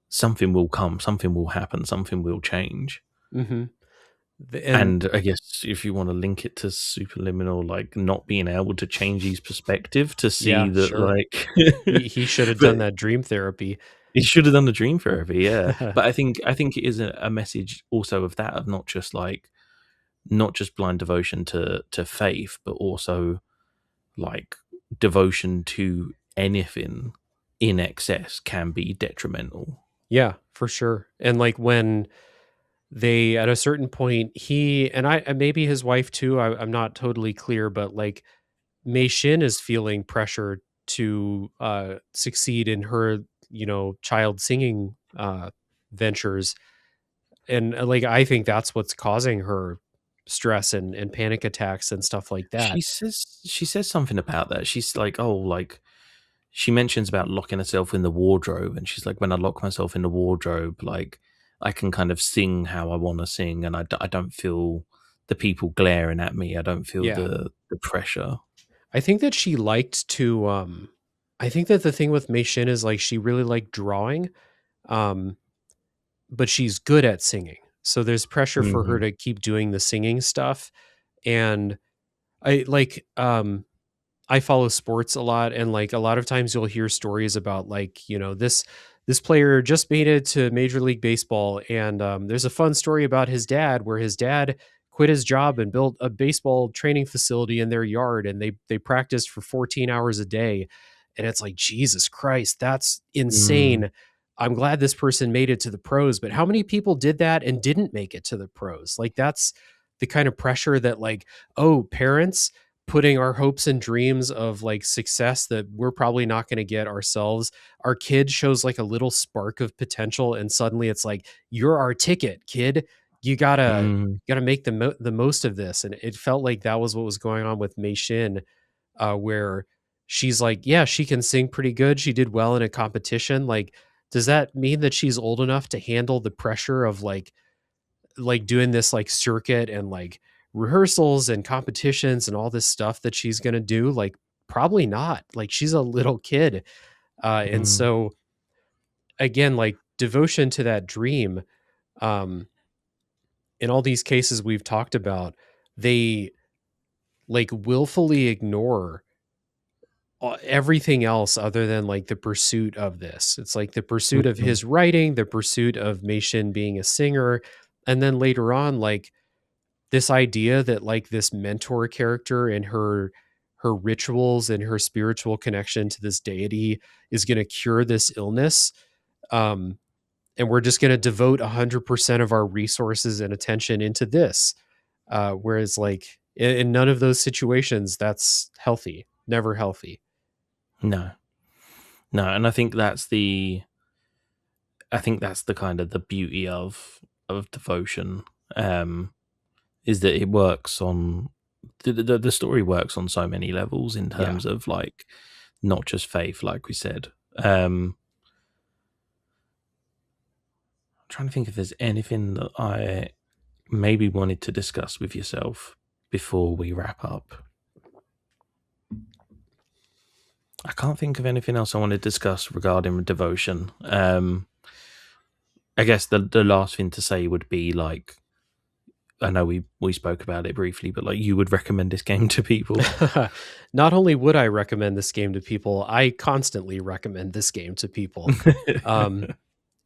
something will come, something will happen, something will change. Hmm. And And I guess if you want to link it to superliminal, like not being able to change his perspective to see yeah, that, sure. like, He should have but done that dream therapy. he should have done the dream therapy, yeah. But I think it is a message also of that, of not just blind devotion to faith, but also like devotion to anything in excess can be detrimental. Yeah, for sure. And like when they at a certain point, he and maybe his wife too, I'm not totally clear, but like Mei Shin is feeling pressure to succeed in her, child singing ventures. And like I think that's what's causing her stress and panic attacks and stuff like that. She says something about that. She's like, oh, like she mentions about locking herself in the wardrobe, and she's like, when I lock myself in the wardrobe, like I can kind of sing how I want to sing, and I don't feel the people glaring at me. I don't feel Yeah. the pressure. I think that she liked to I think that the thing with Mei Shin is like she really liked drawing. Um but she's good at singing. So there's pressure for her Hmm. to keep doing the singing stuff. And I like I follow sports a lot, and like a lot of times you'll hear stories about like, this player just made it to Major League Baseball, and there's a fun story about his dad where his dad quit his job and built a baseball training facility in their yard, and they practiced for 14 hours a day. And it's like, Jesus Christ, that's Mm, insane. I'm glad this person made it to the pros, but how many people did that and didn't make it to the pros? Like that's the kind of pressure that like, oh, parents putting our hopes and dreams of like success that we're probably not going to get ourselves. Our kid shows like a little spark of potential, and suddenly it's like, you're our ticket, kid. You mm, gotta make the most of this. And it felt like that was what was going on with Mei Shin, where she's like, yeah, she can sing pretty good. She did well in a competition. Like, does that mean that she's old enough to handle the pressure of like doing this like circuit and like rehearsals and competitions and all this stuff that she's going to do? Like probably not. Like she's a little kid. And mm. so again, like devotion to that dream, um in all these cases we've talked about, they like willfully ignore everything else other than like the pursuit of this. It's like the pursuit of Mhm, his writing, the pursuit of Mei Shin being a singer, and then later on like this idea that like this mentor character and her rituals and her spiritual connection to this deity is going to cure this illness, um and we're just going to devote 100% of our resources and attention into this, whereas like in none of those situations that's healthy, never healthy. no, no, and I think that's the kind of the beauty of devotion, um, is that it works on the story works on so many levels in Yeah. terms of like not just faith, like we said. I'm trying to think if there's anything that I maybe wanted to discuss with yourself before we wrap up. I can't think of anything else I want to discuss regarding devotion. I guess the last thing to say would be like, I know we spoke about it briefly, but like you would recommend this game to people. Not only would I recommend this game to people, I constantly recommend this game to people. Um,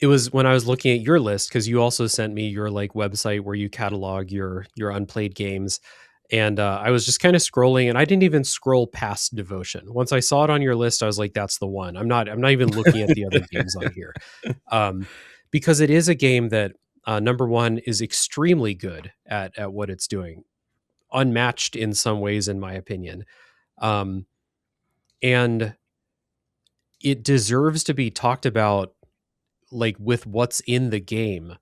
it was when I was looking at your list, because you also sent me your like website where you catalog your unplayed games, and I was just kind of scrolling, and I didn't even scroll past Devotion. Once I saw it on your list, I was like, "That's the one." I'm not even looking at the other games on here, um, because it is a game that number one is extremely good at what it's doing, unmatched in some ways, in my opinion. Um, and it deserves to be talked about like with what's in the game,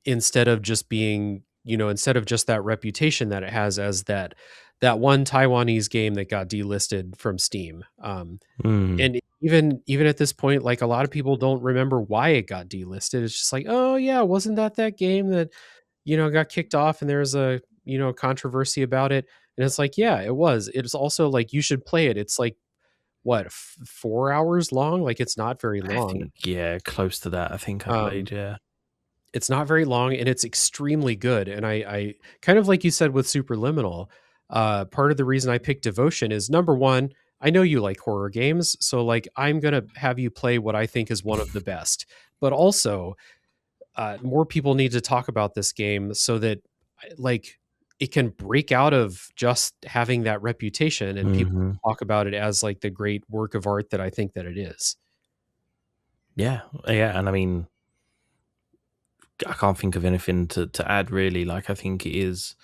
instead of just being, instead of just that reputation that it has as that one Taiwanese game that got delisted from Steam. Mm, And even at this point, like a lot of people don't remember why it got delisted. It's just like, oh yeah, wasn't that game that got kicked off and there's a controversy about it? And it's like, yeah, it was. It's also like you should play it. It's like what, 4 hours long? Like it's not very I long. think yeah, close to that. I think I Um, played yeah. it's not very long and it's extremely good. And I kind of like you said with Superliminal, part of the reason I picked Devotion is number one, I know you like horror games, so like I'm gonna have you play what I think is one of the best. But also, more people need to talk about this game so that like it can break out of just having that reputation and people Hmm. talk about it as like the great work of art that I think that it is. Yeah, yeah, and I mean, I can't think of anything to add really. Like, I think it is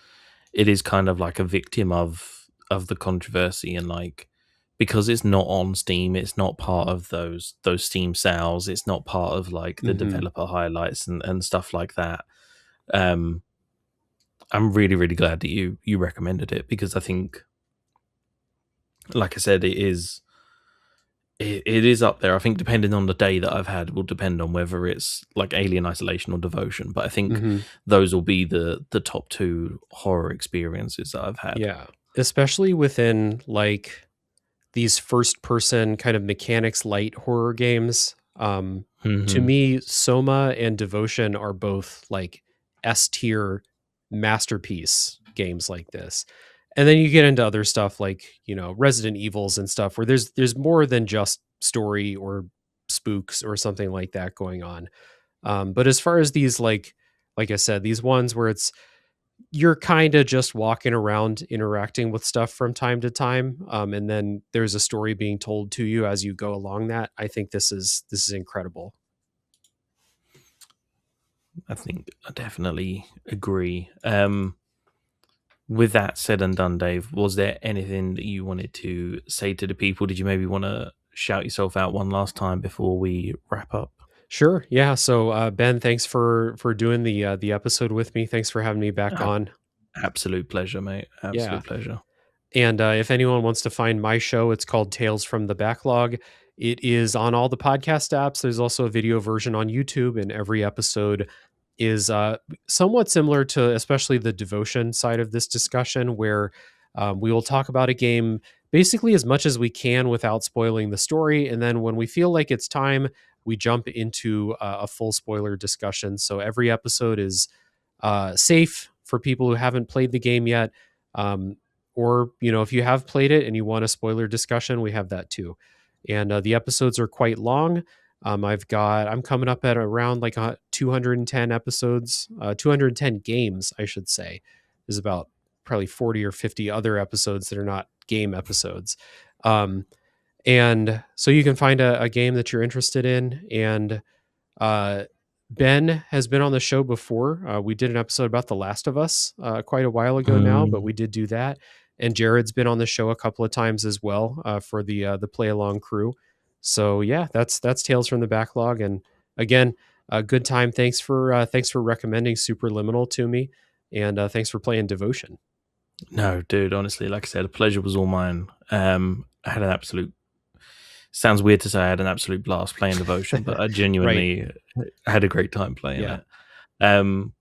kind of like a victim of the controversy, and like, because it's not on Steam, it's not part of those Steam sales, it's not part of like the Mm-hmm. developer highlights and stuff like that. Um, I'm really, really glad that you recommended it, because I think, like I said, it is up there. I think depending on the day that I've had will depend on whether it's like Alien Isolation or Devotion. But I think Mm-hmm. those will be the top two horror experiences that I've had. Yeah, especially within like these first person kind of mechanics light horror games. To Hmm. me, Soma and Devotion are both like S tier masterpiece games like this. And then you get into other stuff like, Resident Evils and stuff where there's more than just story or spooks or something like that going on. But as far as these like I said, these ones where you're kind of just walking around interacting with stuff from time to time, and then there's a story being told to you as you go along that, I think this is incredible. I think I definitely agree. With that said and done, Dave, was there anything that you wanted to say to the people? Did you maybe want to shout yourself out one last time before we wrap up? Sure, yeah. So Ben, thanks for doing the episode with me. Thanks for having me back Ab- on. Absolute pleasure, mate. Yeah. Absolute pleasure. And if anyone wants to find my show, it's called Tales from the Backlog. It is on all the podcast apps. There's also a video version on YouTube, and every episode is somewhat similar to especially the devotion side of this discussion, where we will talk about a game basically as much as we can without spoiling the story. And then when we feel like it's time, we jump into a full spoiler discussion. So every episode is safe for people who haven't played the game yet. Or, if you have played it and you want a spoiler discussion, we have that too. And the episodes are quite long. I'm coming up at around like 210 episodes, 210 games, I should say. There's about probably 40 or 50 other episodes that are not game episodes. And so you can find a game that you're interested in. And uh, Ben has been on the show before. We did an episode about The Last of Us quite a while ago now, but Mm, we did do that. And Jared's been on the show a couple of times as well for the play along crew. So yeah, that's Tales from the Backlog. And again, a good time. Thanks for recommending Superliminal to me, and thanks for playing Devotion. no, dude, honestly, like I said, the pleasure was all mine. I had an absolute, sounds weird to say I had an absolute blast playing Devotion, but I Right. genuinely had a great time playing Yeah. it.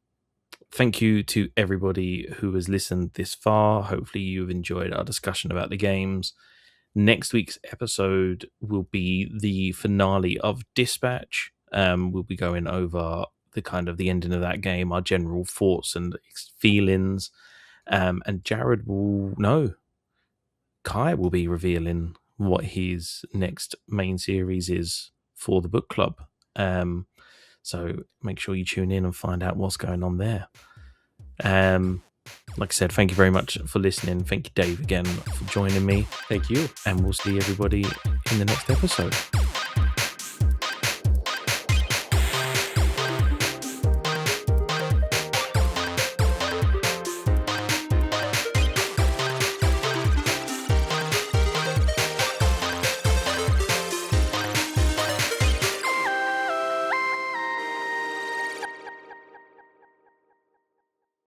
Thank you to everybody who has listened this far. Hopefully, you've enjoyed our discussion about the games. Next week's episode will be the finale of Dispatch. We'll be going over the kind of the ending of that game, our general thoughts and feelings. And Jared will know. Kai will be revealing what his next main series is for the book club. So make sure you tune in and find out what's going on there. Like I said, thank you very much for listening. Thank you, Dave, again for joining me. Thank you. And we'll see everybody in the next episode.